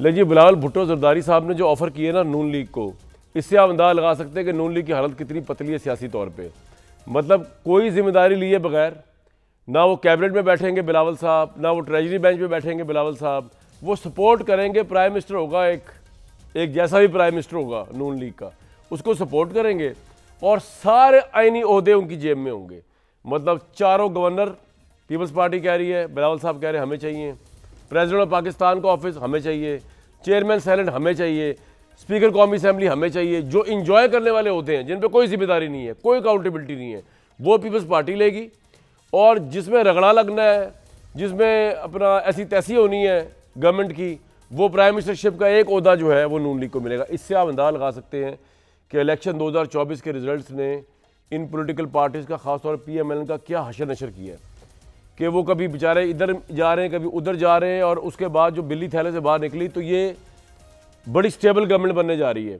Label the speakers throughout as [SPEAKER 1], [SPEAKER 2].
[SPEAKER 1] लेकिन बिलावल भुट्टो जरदारी साहब ने जो ऑफ़र किए ना नून लीग को, इससे आप अंदाज़ा लगा सकते हैं कि नून लीग की हालत कितनी पतली है सियासी तौर पे। मतलब कोई जिम्मेदारी लिए बगैर, ना वो कैबिनेट में बैठेंगे बिलावल साहब, ना वो ट्रेजरी बेंच पे बैठेंगे बिलावल साहब, वो सपोर्ट करेंगे। प्राइम मिनिस्टर होगा एक जैसा भी प्राइम मिनिस्टर होगा नून लीग का, उसको सपोर्ट करेंगे और सारे आईनी ओहदे उनकी जेब में होंगे। मतलब चारों गवर्नर पीपल्स पार्टी कह रही है, बिलावल साहब कह रहे हैं हमें चाहिए, प्रेसिडेंट ऑफ पाकिस्तान का ऑफिस हमें चाहिए, चेयरमैन सेनेट हमें चाहिए, स्पीकर कौमी असेंबली हमें चाहिए। जो इंजॉय करने वाले होते हैं, जिन पे कोई जिम्मेदारी नहीं है, कोई अकाउंटेबिलिटी नहीं है, वो पीपल्स पार्टी लेगी। और जिसमें रगड़ा लगना है, जिसमें अपना ऐसी तैसी होनी है गवर्नमेंट की, वो प्राइम मिनिस्टरशिप का एक ओहदा जो है वो नून लीग को मिलेगा। इससे आप अंदाज़ा लगा सकते हैं कि इलेक्शन 2024 के रिजल्ट्स ने इन पॉलिटिकल पार्टीज़ का, ख़ासतौर पर PMLN का क्या हशर नशर किया है कि वो कभी बेचारे इधर जा रहे हैं, कभी उधर जा रहे हैं। और उसके बाद जो बिल्ली थैले से बाहर निकली, तो ये बड़ी स्टेबल गवर्नमेंट बनने जा रही है।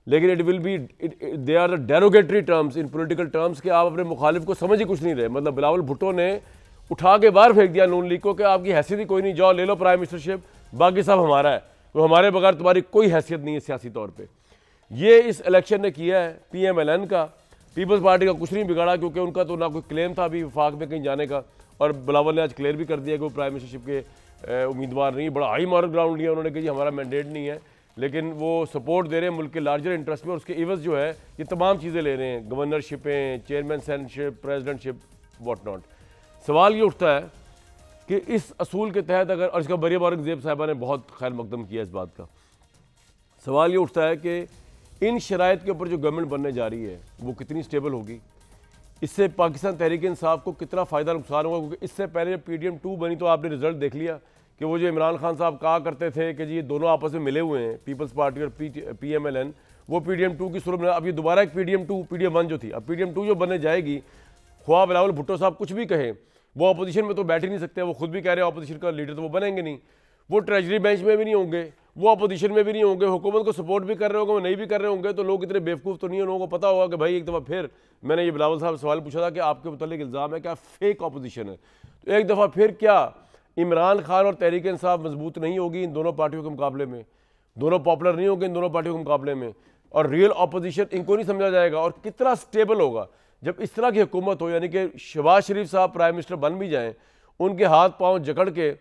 [SPEAKER 1] लेकिन it will be, they are the derogatory terms in political terms के आप अपने मुखालिफ को समझ ही कुछ नहीं रहे। मतलब बिलावल भुट्टो ने उठा के बाहर फेंक दिया नून लीग को कि आपकी हैसियत ही कोई नहीं, जाओ ले लो प्राइम मिनिस्टरशिप, बाकी सब हमारा है, तो हमारे बगैर तुम्हारी कोई हैसियत नहीं है सियासी तौर पर। ये इस इलेक्शन ने किया है PMLN का। पीपल्स पार्टी का कुछ नहीं बिगाड़ा, क्योंकि उनका तो ना कोई क्लेम था अभी वफाक में कहीं जाने का, और बिलावल ने आज क्लियर भी कर दिया कि वो प्राइम मिनिस्टरशिप के उम्मीदवार नहीं। बड़ा हाई मॉरल ग्राउंड लिया उन्होंने कि जी हमारा मैंडेट नहीं है, लेकिन वो सपोर्ट दे रहे हैं मुल्क के लार्जर इंटरेस्ट में। और उसके इवज़ जो है ये तमाम चीज़ें ले रहे हैं, गवर्नरशिपें, चेयरमैन सेनेटशिप, प्रेसिडेंटशिप, वॉट नॉट। सवाल ये उठता है कि इस असूल के तहत अगर, और इसका मरियम औरंगज़ेब साहिबा ने बहुत खैर मकदम किया इस बात का, सवाल ये उठता है कि इन शराइत के ऊपर जो गवर्नमेंट बनने जा रही है वो कितनी स्टेबल होगी, इससे पाकिस्तान तहरीक इंसाफ को कितना फ़ायदा नुकसान होगा। क्योंकि इससे पहले जब PDM 2 बनी तो आपने रिजल्ट देख लिया कि वो जो इमरान खान साहब कहा करते थे कि जी ये दोनों आपस में मिले हुए हैं, पीपल्स पार्टी और PMLN, वो PDM 2 की सूरत में अब ये दोबारा एक PDM 2, PDM 1 जो थी, अब PDM 2 जो बनने जाएगी, ख्वाह बिलावल भुट्टो साहब कुछ भी कहें, वो अपोजिशन में तो बैठ ही नहीं सकते। वो खुद भी कह रहे हैं अपोजिशन का लीडर तो वो बनेंगे नहीं, वो ट्रेजरी बेंच में भी नहीं होंगे, वो अपोजिशन में भी नहीं होंगे, हुकूमत को सपोर्ट भी कर रहे होंगे, वो नहीं भी कर रहे होंगे। तो लोग इतने बेवकूफ़ तो नहीं है, लोगों को पता होगा कि भाई एक दफ़ा फिर मैंने ये बिलावल साहब सवाल पूछा था कि आपके मुतालिक इल्ज़ाम है कि आप फेक अपोजिशन है, तो एक दफ़ा फिर क्या इमरान खान और तहरीक इंसाफ मजबूत नहीं होगी इन दोनों पार्टियों के मुकाबले में, दोनों पॉपुलर नहीं होंगे इन दोनों पार्टियों के मुकाबले में, और रियल अपोजिशन इनको नहीं समझा जाएगा। और कितना स्टेबल होगा जब इस तरह की हुकूमत हो, यानी कि शहबाज शरीफ साहब प्राइम मिनिस्टर बन भी जाएँ, उनके हाथ पाँव जकड़ के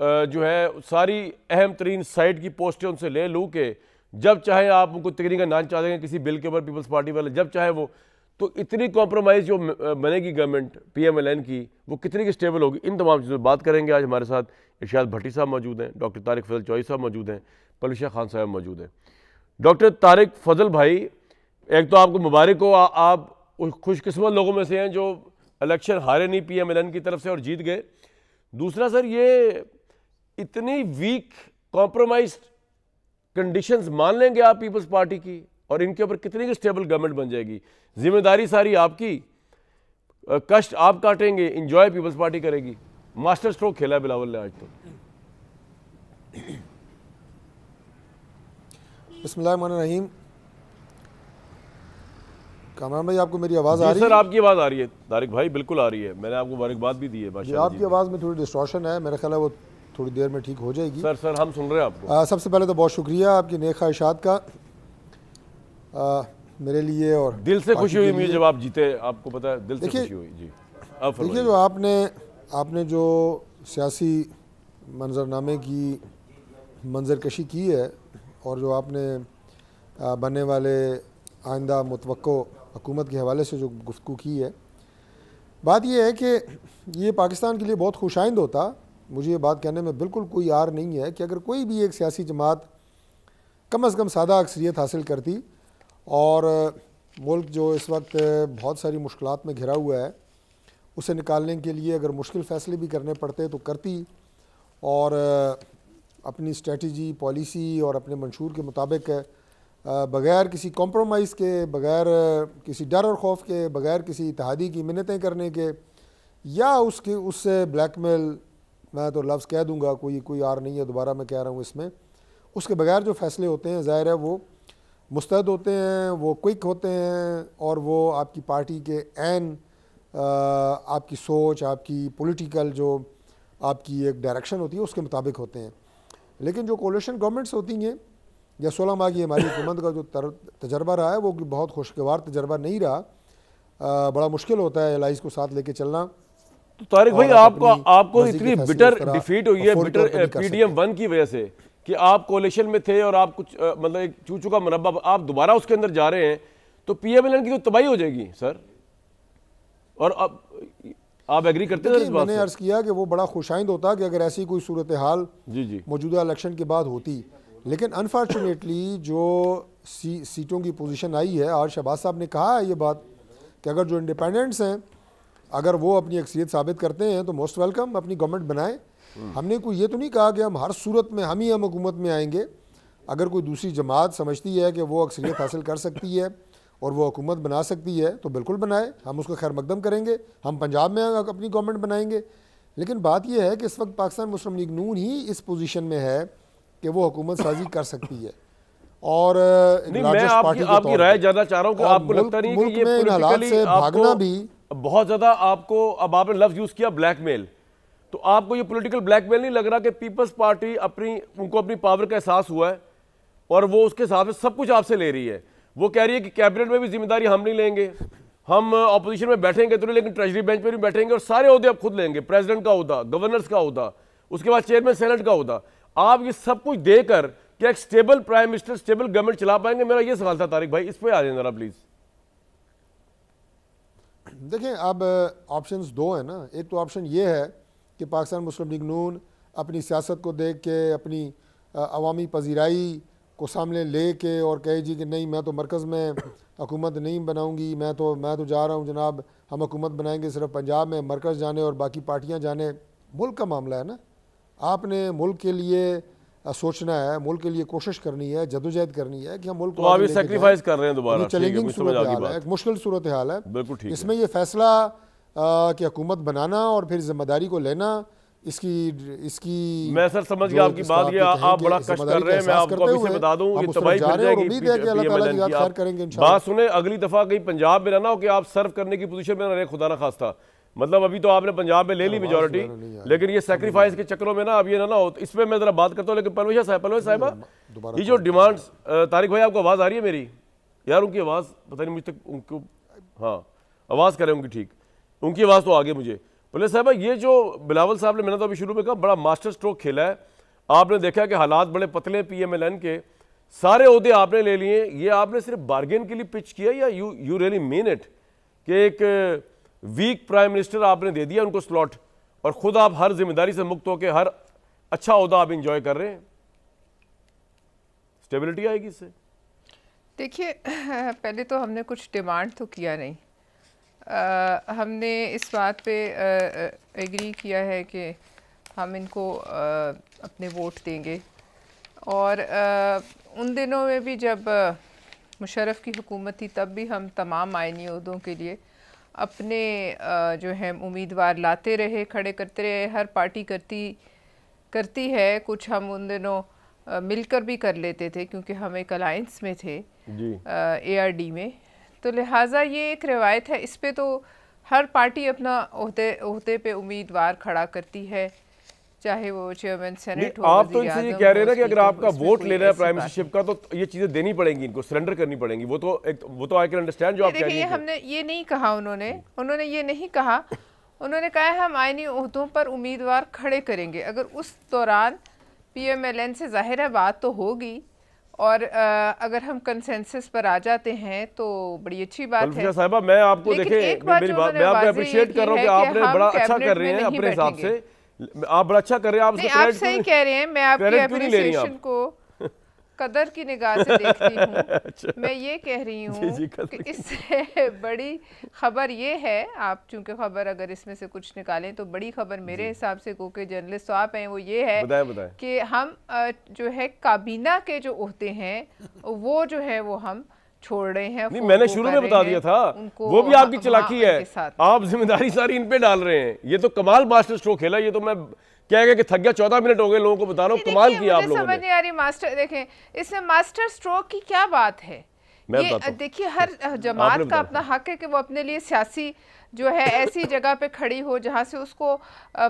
[SPEAKER 1] जो है सारी अहम तरीन साइड की पोस्टें उनसे ले लूँ कि जब चाहे आप उनको तकरीबन नाच चाह देंगे किसी बिल के ऊपर, पीपल्स पार्टी वाले जब चाहे वो, तो इतनी कॉम्प्रोमाइज़ जो बनेगी गवर्नमेंट PMLN की, वो कितनी की स्टेबल होगी। इन तमाम चीज़ों पर बात करेंगे। आज हमारे साथ इरशाद भट्टी साहब मौजूद हैं, डॉक्टर तारिक फजल चौधरी साहब मौजूद हैं, पलूशा खान साहब मौजूद हैं। डॉक्टर तारिक फजल भाई, एक तो आपको मुबारक हो, आप खुशकिस्मत लोगों में से हैं जो इलेक्शन हारे नहीं PMLN की तरफ से और जीत गए। दूसरा सर, ये इतनी वीक कॉम्प्रोमाइज कंडीशंस मान लेंगे आप पीपल्स पार्टी की, और इनके ऊपर कितनी की स्टेबल गवर्नमेंट बन जाएगी? जिम्मेदारी सारी आपकी, कष्ट आप काटेंगे, इंजॉय पीपल्स पार्टी करेगी। मास्टर स्ट्रोक खेला है बिलावल ने आज तो।
[SPEAKER 2] बिस्मिल्लाहिर्रहमानिर्रहीम। कामरान भाई, आपको मेरी आवाज़ आ रही है?
[SPEAKER 1] सर आपकी आवाज़ आ रही है तारिक भाई, बिल्कुल आ रही है। मैंने आपको मुबारकबाद भी दी है।
[SPEAKER 2] आपकी आवाज़ में थोड़ी डिस्टॉर्शन है, मेरा ख्याल है वो थोड़ी देर में ठीक हो जाएगी।
[SPEAKER 1] सर हम सुन रहे हैं आपको।
[SPEAKER 2] सबसे पहले तो बहुत शुक्रिया आपकी नेक ख्वाहिशात का मेरे लिए, और
[SPEAKER 1] दिल से खुशी हुई मुझे जब आप जीते, आपको पता है दिल से खुशी हुई जी।
[SPEAKER 2] देखिए, जो आपने जो सियासी मंजरनामे की मंजरकशी की है, और जो आपने बनने वाले आइंदा मुतवक्को हुकूमत के हवाले से जो गुफ्तगू की है, बात यह है कि ये पाकिस्तान के लिए बहुत खुशाइंद होता, मुझे ये बात कहने में बिल्कुल कोई आर नहीं है, कि अगर कोई भी एक सियासी जमात कम अज़ कम सादा अक्सरियत हासिल करती, और मुल्क जो इस वक्त बहुत सारी मुश्किलात में घिरा हुआ है, उसे निकालने के लिए अगर मुश्किल फ़ैसले भी करने पड़ते तो करती, और अपनी स्ट्रेटजी, पॉलिसी और अपने मंशूर के मुताबिक बग़ैर किसी कॉम्प्रोमाइज़ के, बग़ैर किसी डर और खौफ के, बग़ैर किसी इत्तेहादी की मिन्नतें करने के, या उससे ब्लैकमेल, मैं तो लफ्ज़ कह दूँगा, कोई आर नहीं है, दोबारा मैं कह रहा हूँ इसमें, उसके बगैर जो फ़ैसले होते हैं, ज़ाहिर है वो मुस्तैद होते हैं, वो क्विक होते हैं, और वो आपकी पार्टी के आपकी सोच, आपकी पॉलिटिकल जो आपकी एक डायरेक्शन होती है उसके मुताबिक होते हैं। लेकिन जो कोलिशन गवर्नमेंट्स होती हैं, या 16 माह की हमारी हुकूमत का जो तजर्बा रहा है वो बहुत खुशगवार तजर्बा नहीं रहा। बड़ा मुश्किल होता है एलाइज को साथ लेके चलना।
[SPEAKER 1] तो तारिक भाई आपको इतनी बिटर डिफीट हुई है, बिटर PDM-1 की वजह से कि आप कोलिशन में थे और आप कुछ मतलब एक चूचू का मुरब्बा, आप दोबारा उसके अंदर जा रहे हैं, तो PMLN की तो तबाही हो जाएगी सर। और आप एग्री करते हैं इस बात से?
[SPEAKER 2] मैंने अर्ज किया कि वो बड़ा खुशाइंद होता कि अगर ऐसी कोई सूरत हाल
[SPEAKER 1] जी
[SPEAKER 2] मौजूदा इलेक्शन के बाद होती, लेकिन अनफॉर्चुनेटली जो सीटों की पोजीशन आई है, और शहबाज साहब ने कहा है ये बात कि अगर जो इंडिपेंडेंट्स हैं अगर वो अपनी अक्सरियत साबित करते हैं तो मोस्ट वेलकम, अपनी गवर्नमेंट बनाएं। हमने कोई ये तो नहीं कहा कि हम हर सूरत में हम हुकूमत में आएंगे। अगर कोई दूसरी जमात समझती है कि वो अक्सरियत हासिल कर सकती है और वो हुकूमत बना सकती है तो बिल्कुल बनाए, हम उसका खैर मकदम करेंगे। हम पंजाब में अपनी गवर्नमेंट बनाएंगे। लेकिन बात यह है कि इस वक्त पाकिस्तान मुस्लिम लीग नून ही इस पोजीशन में है कि वो हुकूमत साजी कर सकती है। और
[SPEAKER 1] नहीं, मैं आपकी राय जानना चाह रहा हूँ कि आपको लगता नहीं कि ये पॉलिटिकली
[SPEAKER 2] भागना भी
[SPEAKER 1] बहुत ज्यादा आपको, अब आपने लफ्ज यूज किया ब्लैकमेल, तो आपको ये पॉलिटिकल ब्लैकमेल नहीं लग रहा कि पीपल्स पार्टी उनको अपनी पावर का एहसास हुआ है और वो उसके हिसाब से सब कुछ आपसे ले रही है? वो कह रही है कि कैबिनेट में भी जिम्मेदारी हम नहीं लेंगे, हम अपोजिशन में बैठेंगे तो नहीं, लेकिन ट्रेजरी बेंच पर भी बैठेंगे और सारे ओहदे आप खुद लेंगे, प्रेसिडेंट का ओहदा, गवर्नर्स का ओहदा, उसके बाद चेयरमैन सेनेट का ओहदा। आप ये सब कुछ देकर क्या एक stable prime minister, stable government चला पाएंगे? मेरा ये सवाल था तारिक भाई, इस पे आ जाए जरा प्लीज।
[SPEAKER 2] देखें, अब ऑप्शंस दो है ना। एक तो ऑप्शन ये है कि पाकिस्तान मुस्लिम लीग नून अपनी सियासत को देख के, अपनी अवामी पजीराई को सामने ले के और कहे जी कि नहीं मैं तो मरकज़ में हुकूमत नहीं बनाऊंगी, मैं तो जा रहा हूँ जनाब, हम हुकूमत बनाएंगे सिर्फ पंजाब में, मरकज़ जाने और बाकी पार्टियाँ जाने। मुल्क का मामला है ना, आपने मुल्क के लिए सोचना है, मुल्क के लिए कोशिश करनी है, जदोजहद करनी है कि हम मुल्क
[SPEAKER 1] को आगे सेक्रीफाइस कर रहे हैं दोबारा।
[SPEAKER 2] चैलेंजिंग सूरत हाल है, एक मुश्किल सूरत हाल है।
[SPEAKER 1] बिल्कुल ठीक है।
[SPEAKER 2] इसमें ये फैसला कि हुकूमत बनाना और फिर जिम्मेदारी को लेना, इसकी
[SPEAKER 1] मैं सर समझ गया आपकी बात, ये आप बड़ा कष्ट कर रहे हैं। मैं आपको अभी से बता दूं ये तबाही कर जाएगी।
[SPEAKER 2] उम्मीद है कि अल्लाह ताला की याद खैर करेंगे इंशाल्लाह।
[SPEAKER 1] बात सुने, अगली दफा कहीं पंजाब में ना हो कि आप सर्व करने की पोजीशन में ना रहे, खुदा ना खास्ता। मतलब अभी तो आपने पंजाब में ले ली मेजोरिटी, लेकिन ये सेक्रीफाइस के चक्करों में ना अब ये ना हो। इस पर मैं जरा बात करता हूँ। लेकिन परवेश साहिबा, ये जो डिमांड्स, तारिक भाई आपको आवाज़ आ रही है मेरी? यार उनकी आवाज़ पता नहीं मुझ तक, उनको हाँ आवाज़ करें उनकी, ठीक, उनकी आवाज़ तो आगे मुझे। बोले साहबा, ये जो बिलावल साहब ने, मैंने तो अभी शुरू में कहा, बड़ा मास्टर स्ट्रोक खेला है। आपने देखा कि हालात बड़े पतले PMLN के, सारे ओहदे आपने ले लिए। ये आपने सिर्फ बार्गेन के लिए पिच किया या यू रियली मीन इट कि एक वीक प्राइम मिनिस्टर आपने दे दिया उनको स्लॉट और खुद आप हर जिम्मेदारी से मुक्त होकर हर अच्छा ओहदा आप इंजॉय कर रहे हैं? स्टेबिलिटी आएगी इससे?
[SPEAKER 3] देखिए, पहले तो हमने कुछ डिमांड तो किया नहीं। हमने इस बात पे एग्री किया है कि हम इनको अपने वोट देंगे। और उन दिनों में भी जब मुशर्रफ की हुकूमत थी तब भी हम तमाम आइनी ओहदों के लिए अपने जो है उम्मीदवार लाते रहे, खड़े करते रहे। हर पार्टी करती है कुछ, हम उन दिनों मिलकर भी कर लेते थे क्योंकि हम एक अलायंस में थे ARD में। तो लिहाजा ये एक रिवायत है, इस पे तो हर पार्टी अपना ओहदे पे उम्मीदवार खड़ा करती है, चाहे वो चेयरमैन सेनेट हो।
[SPEAKER 1] आप तो इनसे ये कह रहे हैं ना कि अगर आपका वोट लेना है प्राइम मिनिस्टरशिप का तो ये चीजें देनी पड़ेंगी, इनको सरेंडर करनी पड़ेंगी। वो तो आई कैन अंडरस्टैंड जो आप कह रही हैं।
[SPEAKER 3] हमने ये नहीं कहा, उन्होंने ये नहीं कहा। उन्होंने कहा है हम आईनी ओहदों पर उम्मीदवार खड़े करेंगे। अगर उस दौरान PMLN से जाहिर है बात तो होगी और अगर हम कंसेंसस पर आ जाते हैं तो बड़ी अच्छी बात है।
[SPEAKER 1] साहिबा, मैं आपको देखें, मैं आपको अप्रिशिएट कर रहा हूँ कि आपने बड़ा अच्छा कर रहे हैं अपने हिसाब से, आप बड़ा अच्छा कर रहे हैं।
[SPEAKER 3] आप सही कह रहे हैं, मैं आपकी एप्रिसिएशन को कदर की निगाह से देखती हूँ। अच्छा। मैं ये कह रही हूँ कि इससे बड़ी खबर ये है, आप चूंकि खबर अगर इसमें से कुछ निकालें तो बड़ी खबर मेरे हिसाब से को के जर्नलिस्ट तो आप हैं, वो ये है
[SPEAKER 1] बताएं।
[SPEAKER 3] कि हम जो है काबीना के जो ओहदे हैं वो जो है वो हम छोड़ रहे हैं।
[SPEAKER 1] नहीं, मैंने शुरू में बता दिया था, वो भी आपकी चालाकी है। आप जिम्मेदारी सारी इन पे डाल रहे हैं। ये तो कमाल मास्टर स्ट्रोक खेला। ये तो मैं क्या गया कि थक गया, 14 मिनट हो गए लोगों को बता रहा हूँ, कमाल किया आप लोगों ने।
[SPEAKER 3] समझ नहीं आ रही मास्टर, देखें इसमें मास्टर स्ट्रोक की क्या बात है। ये देखिए, हर जमात का अपना हक है कि वो अपने लिए सियासी जो है ऐसी जगह पे खड़ी हो जहाँ से उसको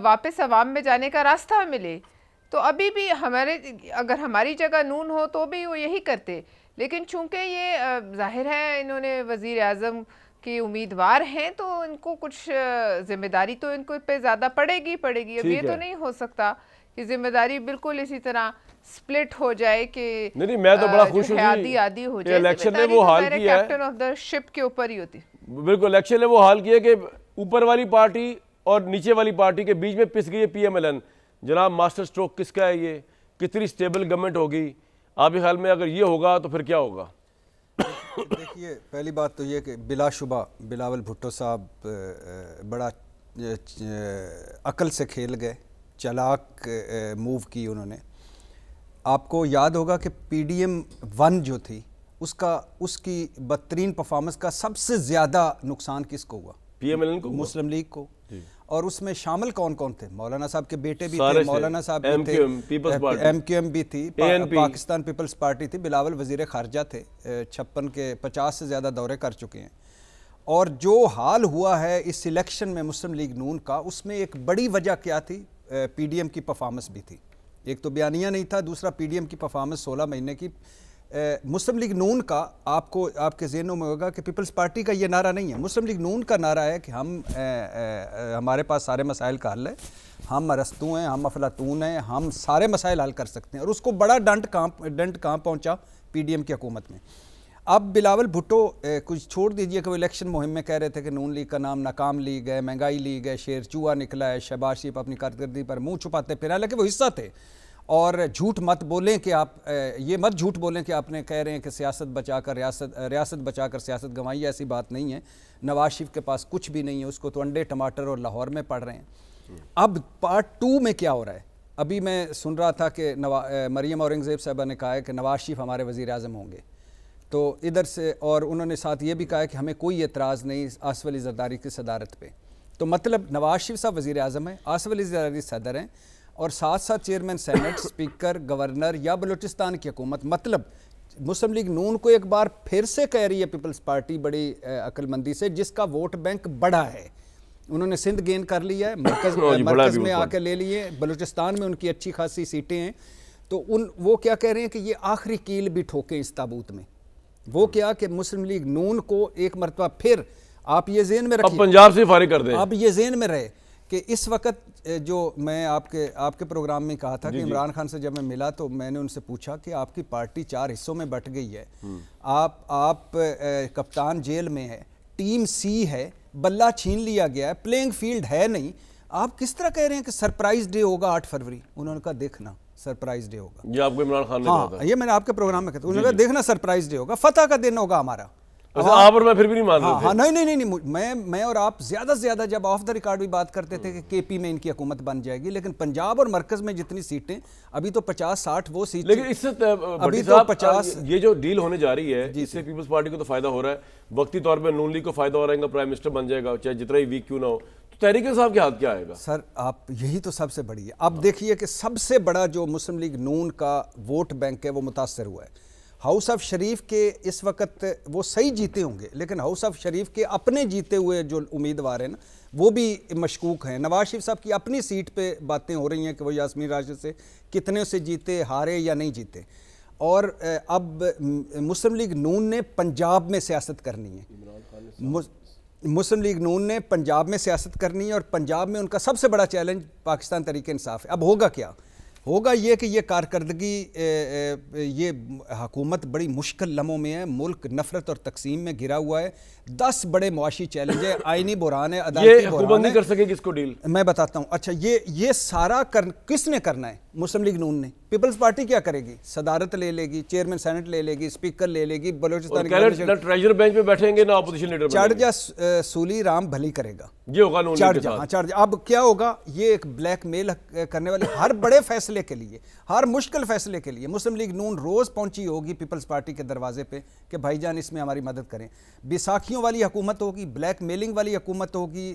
[SPEAKER 3] वापस अवाम में जाने का रास्ता मिले। तो अभी भी हमारे, अगर हमारी जगह नून हो तो भी वो यही करते, लेकिन चूंकि ये जाहिर है इन्होंने वज़ीर आज़म के उम्मीदवार हैं तो इनको कुछ जिम्मेदारी तो इनको पे ज़्यादा पड़ेगी। अब ये तो नहीं हो सकता कि जिम्मेदारी बिल्कुल इसी तरह स्प्लिट हो जाए कि
[SPEAKER 1] नहीं, मैं तो बड़ा खुश हूँ
[SPEAKER 3] आदि हो जाए।
[SPEAKER 1] इलेक्शन ने वो हाल किया है,
[SPEAKER 3] कैप्टन ऑफ द शिप के ऊपर ही होती।
[SPEAKER 1] बिल्कुल, इलेक्शन ने वो हाल किया कि ऊपर वाली पार्टी और नीचे वाली पार्टी के बीच में पिस गई है PMLN। जनाब मास्टर स्ट्रोक किसका है? ये कितनी स्टेबल गवर्नमेंट होगी आपके ख्याल में? अगर ये होगा तो फिर क्या होगा?
[SPEAKER 4] देखिए, पहली बात तो ये कि बिलाशुबा बिलावल भुट्टो साहब बड़ा अकल से खेल गए, चालाक मूव की उन्होंने। आपको याद होगा कि PDM 1 जो थी उसकी बदतरीन परफॉर्मेंस का सबसे ज़्यादा नुकसान किसको हुआ?
[SPEAKER 1] PMLN को,
[SPEAKER 4] मुस्लिम लीग को। और उसमें शामिल कौन कौन थे? मौलाना साहब के बेटे भी थे, मौलाना साहब भी थे, MQM भी थी, पाकिस्तान पीपल्स पार्टी थी, बिलावल वजीर खारजा थे, 56 के 50 से ज़्यादा दौरे कर चुके हैं। और जो हाल हुआ है इस इलेक्शन में मुस्लिम लीग नून का, उसमें एक बड़ी वजह क्या थी? PDM की परफॉर्मेंस भी थी। एक तो बयानिया नहीं था, दूसरा PDM की परफॉर्मेंस 16 महीने की। मुस्लिम लीग नून का आपको आपके ज़हनों में होगा कि पीपल्स पार्टी का ये नारा नहीं है। मुस्लिम लीग नून का नारा है कि हमारे पास सारे मसाइल का हल है, हम अरस्तू हैं, हम अफलातून हैं, हम सारे मसाइल हल कर सकते हैं। और उसको बड़ा डंट कहाँ पहुँचा? PDM की हुकूमत में। अब बिलावल भुट्टो कुछ छोड़ दीजिए कि वो इलेक्शन मुहिम में कह रहे थे कि नून लीग का नाम नाकाम लीग है, महंगाई लीग है, शेर चूहा निकला है, शहबाज शरीफ अपनी कारकर्दगी पर मुंह छुपाते फिर, हालांकि वो हिस्सा थे। और झूठ मत बोलें कि आप ये मत झूठ बोलें कि आपने कह रहे हैं कि सियासत बचाकर रियासत बचाकर सियासत गंवाई, ऐसी बात नहीं है। नवाज शरीफ के पास कुछ भी नहीं है, उसको तो अंडे टमाटर और लाहौर में पड़ रहे हैं। अब पार्ट 2 में क्या हो रहा है? अभी मैं सुन रहा था कि मरियम औरंगज़ेब साहबा ने कहा है कि नवाज शरीफ हमारे वज़ीर आज़म होंगे, तो इधर से, और उन्होंने साथ ये भी कहा है कि हमें कोई एतराज़ नहीं आसिफ अली ज़रदारी की सदारत पे। तो मतलब नवाज शरीफ साहब वज़ीर आज़म हैं, आसिफ अली ज़रदारी सदर हैं, और साथ साथ चेयरमैन सेनेट, स्पीकर, गवर्नर या बलूचिस्तान की हुकूमत। मतलब मुस्लिम लीग नून को एक बार फिर से कह रही है पीपल्स पार्टी बड़ी अक्लमंदी से, जिसका वोट बैंक बड़ा है। उन्होंने सिंध गेन कर लिया है, मरकज़ में आकर ले लिए, बलूचिस्तान में उनकी अच्छी खासी सीटें हैं। तो वो क्या कह रहे हैं कि ये आखिरी कील भी ठोकें इस ताबूत में। वो क्या कि मुस्लिम लीग नून को एक मरतबा फिर आप ये ज़हन में रखिए,
[SPEAKER 1] पंजाब से फारिग कर दें।
[SPEAKER 4] आप ये ज़हन में रहे कि इस वक्त जो मैं आपके प्रोग्राम में कहा था कि इमरान खान से जब मैं मिला तो मैंने उनसे पूछा कि आपकी पार्टी 4 हिस्सों में बट गई है, आप कप्तान जेल में है, टीम C है, बल्ला छीन लिया गया है, प्लेइंग फील्ड है नहीं, आप किस तरह कह रहे हैं कि सरप्राइज डे होगा 8 फरवरी? उन्होंने कहा देखना सरप्राइज डे होगा।
[SPEAKER 1] ये आपको इमरान खान ने
[SPEAKER 4] कहा था? ये मैंने आपके प्रोग्राम में कहा था। उन्होंने कहा देखना सरप्राइज डे होगा, फतह का दिन होगा हमारा।
[SPEAKER 1] आप और मैं फिर भी नहीं मान रहे थे।
[SPEAKER 4] हाँ, नहीं, मैं और आप ज्यादा से ज्यादा जब ऑफ द रिकॉर्ड भी बात करते थे कि KP में इनकी हुकूमत बन जाएगी, लेकिन पंजाब और मरकज में जितनी सीटें अभी तो 50-60 वो सीटें,
[SPEAKER 1] लेकिन इससे
[SPEAKER 4] अभी तो 50
[SPEAKER 1] ये जो डील होने जा रही है इससे पीपल्स पार्टी को तो फायदा हो रहा है, वक्ती तौर पर नून लीग को फायदा हो रहा है, प्राइम मिनिस्टर बन जाएगा चाहे जितना ही वीक क्यों ना हो। तो तहरीक इंसाफ के हाथ क्या आएगा? सर
[SPEAKER 4] आप यही तो सबसे बड़ी है। अब देखिए कि सबसे बड़ा जो मुस्लिम लीग नून का वोट बैंक है वो मुतासर हुआ है। हाउस ऑफ शरीफ के इस वक्त वो सही जीते होंगे, लेकिन हाउस ऑफ शरीफ के अपने जीते हुए जो उम्मीदवार हैं ना वो भी मशकूक हैं। नवाज शरीफ साहब की अपनी सीट पे बातें हो रही हैं कि वो यास्मीन राशिद से कितने से जीते, हारे या नहीं जीते। और अब मुस्लिम लीग नून ने पंजाब में सियासत करनी है, मुस्लिम लीग नून ने पंजाब में सियासत करनी है, और पंजाब में उनका सबसे बड़ा चैलेंज पाकिस्तान तहरीक इंसाफ है। अब होगा क्या? होगा ये कि ये कारकर्दगी, ये हुकूमत बड़ी मुश्किल लम्हों में है, मुल्क नफरत और तकसीम में घिरा हुआ है, 10 बड़े मुआशी चैलेंज है, आईनी बुरहान है, अदालती बुरहान है।
[SPEAKER 1] कर सकेगी इसको डील?
[SPEAKER 4] मैं बताता हूँ। अच्छा, ये सारा किसने करना है? मुस्लिम लीग नून ने। पीपल्स पार्टी क्या करेगी? सदारत ले लेगी, चेयरमैन सेनेट ले लेगी, स्पीकर ले लेगी, बलोचिस्तान
[SPEAKER 1] ट्रेजर बेंच पे बैठेंगे ना ऑपोजिशन लीडर,
[SPEAKER 4] चढ़ जा सूली राम भली करेगा,
[SPEAKER 1] ये होगा नून
[SPEAKER 4] चढ़ जा। अब क्या होगा? ये एक ब्लैकमेल करने वाले हर बड़े फैसले के लिए, हर मुश्किल फैसले के लिए मुस्लिम लीग नून रोज पहुंची होगी पीपल्स पार्टी के दरवाजे पे कि भाईजान इसमें हमारी मदद करें। बैसाखियों वाली हुकूमत होगी, ब्लैकमेलिंग वाली हुकूमत होगी,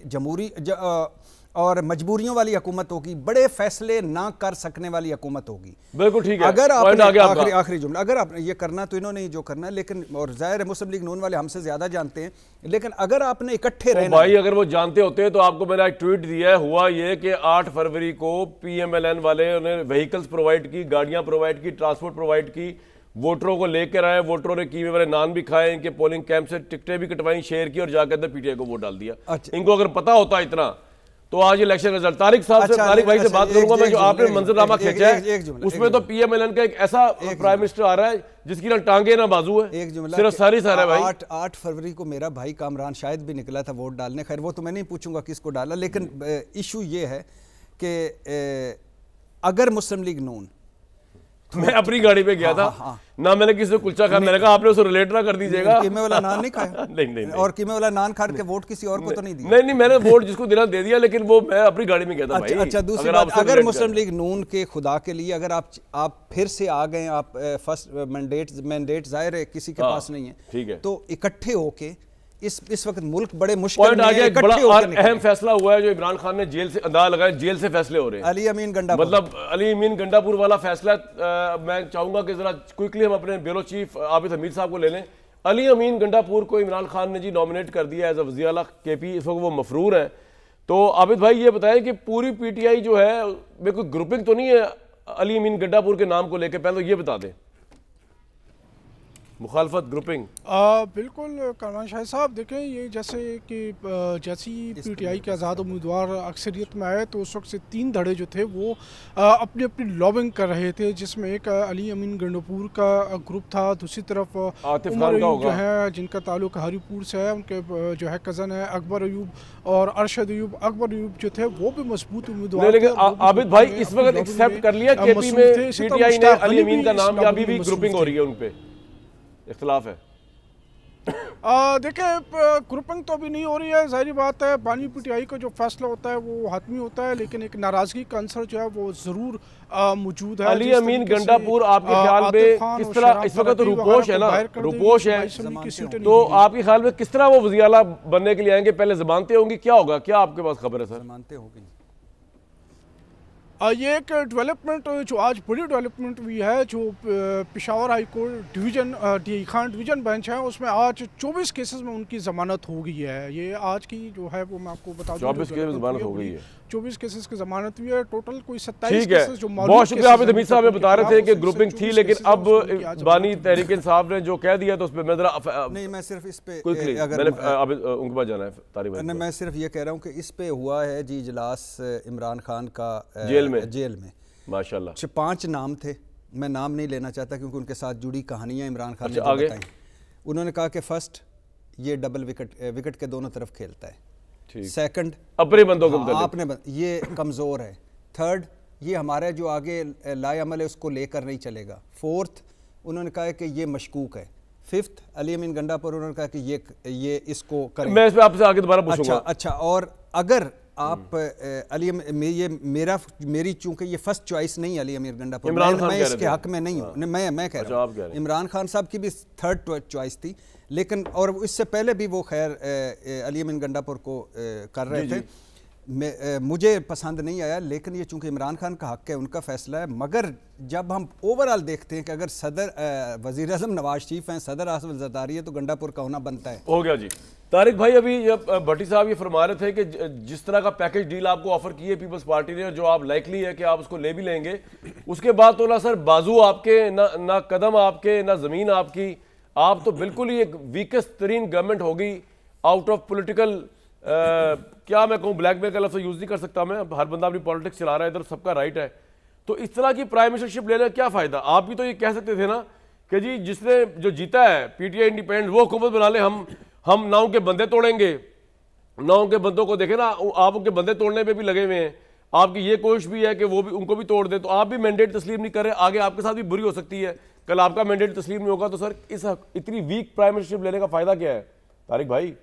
[SPEAKER 4] और मजबूरियों वाली हुकूमत होगी, बड़े फैसले ना कर सकने वाली हुकूमत होगी।
[SPEAKER 1] बिल्कुल ठीक है।
[SPEAKER 4] अगर आपने आखिरी जुमला, अगर आपने ये करना तो इन्होंने ही जो करना है, लेकिन और जाहिर है मुस्लिम लीग नून वाले हमसे ज्यादा जानते हैं, लेकिन अगर आपने इकट्ठे रहना
[SPEAKER 1] भाई, अगर वो जानते होते तो आपको मैंने एक ट्वीट दिया है, हुआ ये कि 8 फरवरी को PMLN वाले उन्हें व्हीकल्स प्रोवाइड की, गाड़ियां प्रोवाइड की, ट्रांसपोर्ट प्रोवाइड की, वोटरों को लेकर आए, वोटरों ने कीमे वाले नान भी खाए, इनके पोलिंग कैंप से टिकटें भी कटवाई, शेयर की और जाकर अंदर PTI को वोट डाल दिया।
[SPEAKER 4] अच्छा।
[SPEAKER 1] इनको अगर पता होता इतना तो आज इलेक्शन रिजल्ट। तारिक साहब से, तारिक भाई से बात करूंगा मैं, जो आपने मंजरनामा खींचा है उसमें तो PMLN का एक ऐसा प्राइम मिनिस्टर आ रहा है जिसकी ना टांगे ना बाजू है,
[SPEAKER 4] एक जुमला
[SPEAKER 1] सिर्फ सारी सारा भाई।
[SPEAKER 4] 8 फरवरी को मेरा भाई कामरान शायद भी निकला था वोट डालने, खैर वो तो मैं नहीं पूछूंगा किसको डाला, लेकिन इशू ये है कि अगर मुस्लिम लीग नून,
[SPEAKER 1] मैं अपनी गाड़ी पे गया था, ना मैंने किसी से कुलचा खाया, मैंने कहा आपने उसे रिलेट ना कर दीजिएगा,
[SPEAKER 4] कीमे वाला नान नहीं खाया।
[SPEAKER 1] नहीं,
[SPEAKER 4] और कीमे वाला नान खा के वोट किसी और को तो नहीं दिया।
[SPEAKER 1] नहीं, मैंने वोट जिसको देना दे दिया, लेकिन वो मैं अपनी गाड़ी में गया था।
[SPEAKER 4] अच्छा, दूसरी बात, अगर मुस्लिम लीग नून के खुदा के लिए अगर आप फिर से आ गए, आप फर्स्ट मैंडेट जाहिर है किसी के पास नहीं है,
[SPEAKER 1] ठीक है,
[SPEAKER 4] तो इकट्ठे होके इस वक्त मुल्क बड़े मुश्किल में
[SPEAKER 1] है। बड़ा और अहम फैसला हुआ है जो इमरान खान ने जेल से अंदाज लगाया, जेल से फैसले हो रहे हैं।
[SPEAKER 4] अली अमीन गंडापुर,
[SPEAKER 1] मतलब अली अमीन गंडापुर वाला फैसला, मैं चाहूंगा कि जरा क्विकली हम अपने ब्यूरो चीफ आबिद हमीद साहब को ले लें। अली अमीन गंडापुर को इमरान खान ने जी नॉमिनेट कर दिया एज वज़ीर आला KP, इस वक्त वो मफरूर है। तो आबिद भाई ये बताएं कि पूरी PTI जो है, मेरे कोई ग्रुपिंग तो नहीं है अली अमीन गंडापुर के नाम को लेकर, पहले तो ये बता दें। मुखालफत ग्रुपिंग?
[SPEAKER 5] बिल्कुल कामरान शाह साहब, देखें ये जैसे कि जैसी PTI के आज़ाद उम्मीदवार अक्सरियत में आए तो उस वक्त से 3 धड़े जो थे वो अपनी अपनी लॉबिंग कर रहे थे, जिसमें एक अली अमीन गंडापुर का ग्रुप था, दूसरी तरफ उमर अयूब जो है जिनका ताल्लुक हरीपुर से है, उनके जो है कज़न है अकबर अयूब और अरशद अयूब। अकबर अयूब जो थे वो भी मजबूत उम्मीदवार।
[SPEAKER 1] लेकिन आबिद भाई इस वक्त एक्सेप्ट कर लिया KP में PTI ने अली अमीन का नाम, या अभी भी ग्रुपिंग हो रही है, उन पे इख्तिलाफ है?
[SPEAKER 5] देखिए ग्रुपिंग तो अभी नहीं हो रही है, जाहिर बात है बानी PTI का जो फैसला होता है वो हातमी होता है, लेकिन एक नाराजगी का अंसर जो है वो जरूर मौजूद है।
[SPEAKER 1] अली अमीन गंडापुर आपके ख्याल में किस तरह, इस वक्त तो रुपोश है ना, रुपोश है, तो आपके ख्याल में किस तरह वो वज़ीर आला बनने के लिए आएंगे? पहले ज़मानतें होंगी, क्या होगा, क्या आपके पास खबर है सर?
[SPEAKER 4] ज़मानतें होगी।
[SPEAKER 5] ये एक डेवलपमेंट जो आज बड़ी डेवलपमेंट हुई है, जो Peshawar high court division DI Khan division bench है, उसमें आज 24 केसेस में उनकी ज़मानत हो गई है। ये आज की जो है वो मैं आपको बता दूं,
[SPEAKER 1] 24 केसेस में ज़मानत हो गई है,
[SPEAKER 5] 24 केसेस की ज़मानत हुई है, टोटल कोई 27
[SPEAKER 1] केसेस जो बहुत शुक्रिया आबिद हमीद साहब बता रहे थे कि ग्रुपिंग थी, लेकिन अब बानी तहरीक इंसाफ ने जो कह दिया तो उस पर मैं जरा
[SPEAKER 4] नहीं, मैं सिर्फ इस पे
[SPEAKER 1] उनके पास जाना है तारिक भाई,
[SPEAKER 4] मैं सिर्फ ये कह रहा हूँ कि इस पे हुआ है जी इजलास इमरान खान का जेल में
[SPEAKER 1] माशाल्लाह।
[SPEAKER 4] 5 नाम थे, मैं नाम नहीं लेना चाहता क्योंकि उनके साथ जुड़ी कहानियां इमरान खान ने बताई। उन्होंने कहा कि फर्स्ट ये डबल विकेट के दोनों तरफ खेलता है, सेकंड
[SPEAKER 1] अपने बंदों को
[SPEAKER 4] आपने ये कमज़ोर है, थर्ड ये हमारा जो आगे लाएअमल है उसको लेकर नहीं चलेगा, फोर्थ उन्होंने कहा कि ये मशकूक है, फिफ्थ अली अमीन गंडापुर उन्होंने कहा कि ये इसको करें।
[SPEAKER 1] मैं इस पे आपसे आगे दोबारा पूछूंगा।
[SPEAKER 4] अच्छा, और अगर आप अली ये मेरी चूंकि ये फर्स्ट चॉइस नहीं अली अमीर गंडापुर, मैं इसके हक में नहीं हूँ, मैं कह रहा हूँ इमरान खान साहब की भी थर्ड चॉइस थी, लेकिन और इससे पहले भी वो खैर अली अमीन गंडापुर को कर रहे थे, मुझे पसंद नहीं आया, लेकिन ये चूंकि इमरान खान का हक है, उनका फैसला है। मगर जब हम ओवरऑल देखते हैं कि अगर सदर वज़ीर आज़म नवाज शरीफ हैं, सदर आसिफ ज़रदारी है, तो गंडापुर का होना बनता है।
[SPEAKER 1] हो गया जी। तारिक भाई अभी भट्टी साहब ये फरमा रहे थे कि जिस तरह का पैकेज डील आपको ऑफर की है पीपल्स पार्टी ने, जो आप लाइकली है कि आप उसको ले भी लेंगे, उसके बाद तो ना सर बाजू आपके, ना कदम आपके, ना ज़मीन आपकी, आप तो बिल्कुल ही एक वीकेस्ट तरीन गवर्नमेंट होगी आउट ऑफ पोलिटिकल, क्या मैं कहूँ, ब्लैकमेल का लफ्ज़ यूज़ नहीं कर सकता मैं, हर बंदा अपनी पॉलिटिक्स चला रहा है, इधर सबका राइट है, तो इस तरह की प्राइम मिनिस्टरशिप लेने का क्या फ़ायदा? आप भी तो ये कह सकते थे ना कि जी जिसने जो जीता है PTI इंडिपेंडेंट वो हुकूमत बना ले, हम ना उनके बंदे तोड़ेंगे, ना उनके बंदों को देखें ना, आप उनके बंदे तोड़ने पे भी लगे हुए हैं, आपकी ये कोशिश भी है कि वो भी उनको भी तोड़ दे, तो आप भी मैंडेट तस्लीम नहीं कर रहे, आगे आपके साथ भी बुरी हो सकती है, कल आपका मैंडेट तस्लीम नहीं होगा, तो सर इस इतनी वीक प्राइम मिनिस्टरशिप लेने का फ़ायदा क्या है तारिक भाई?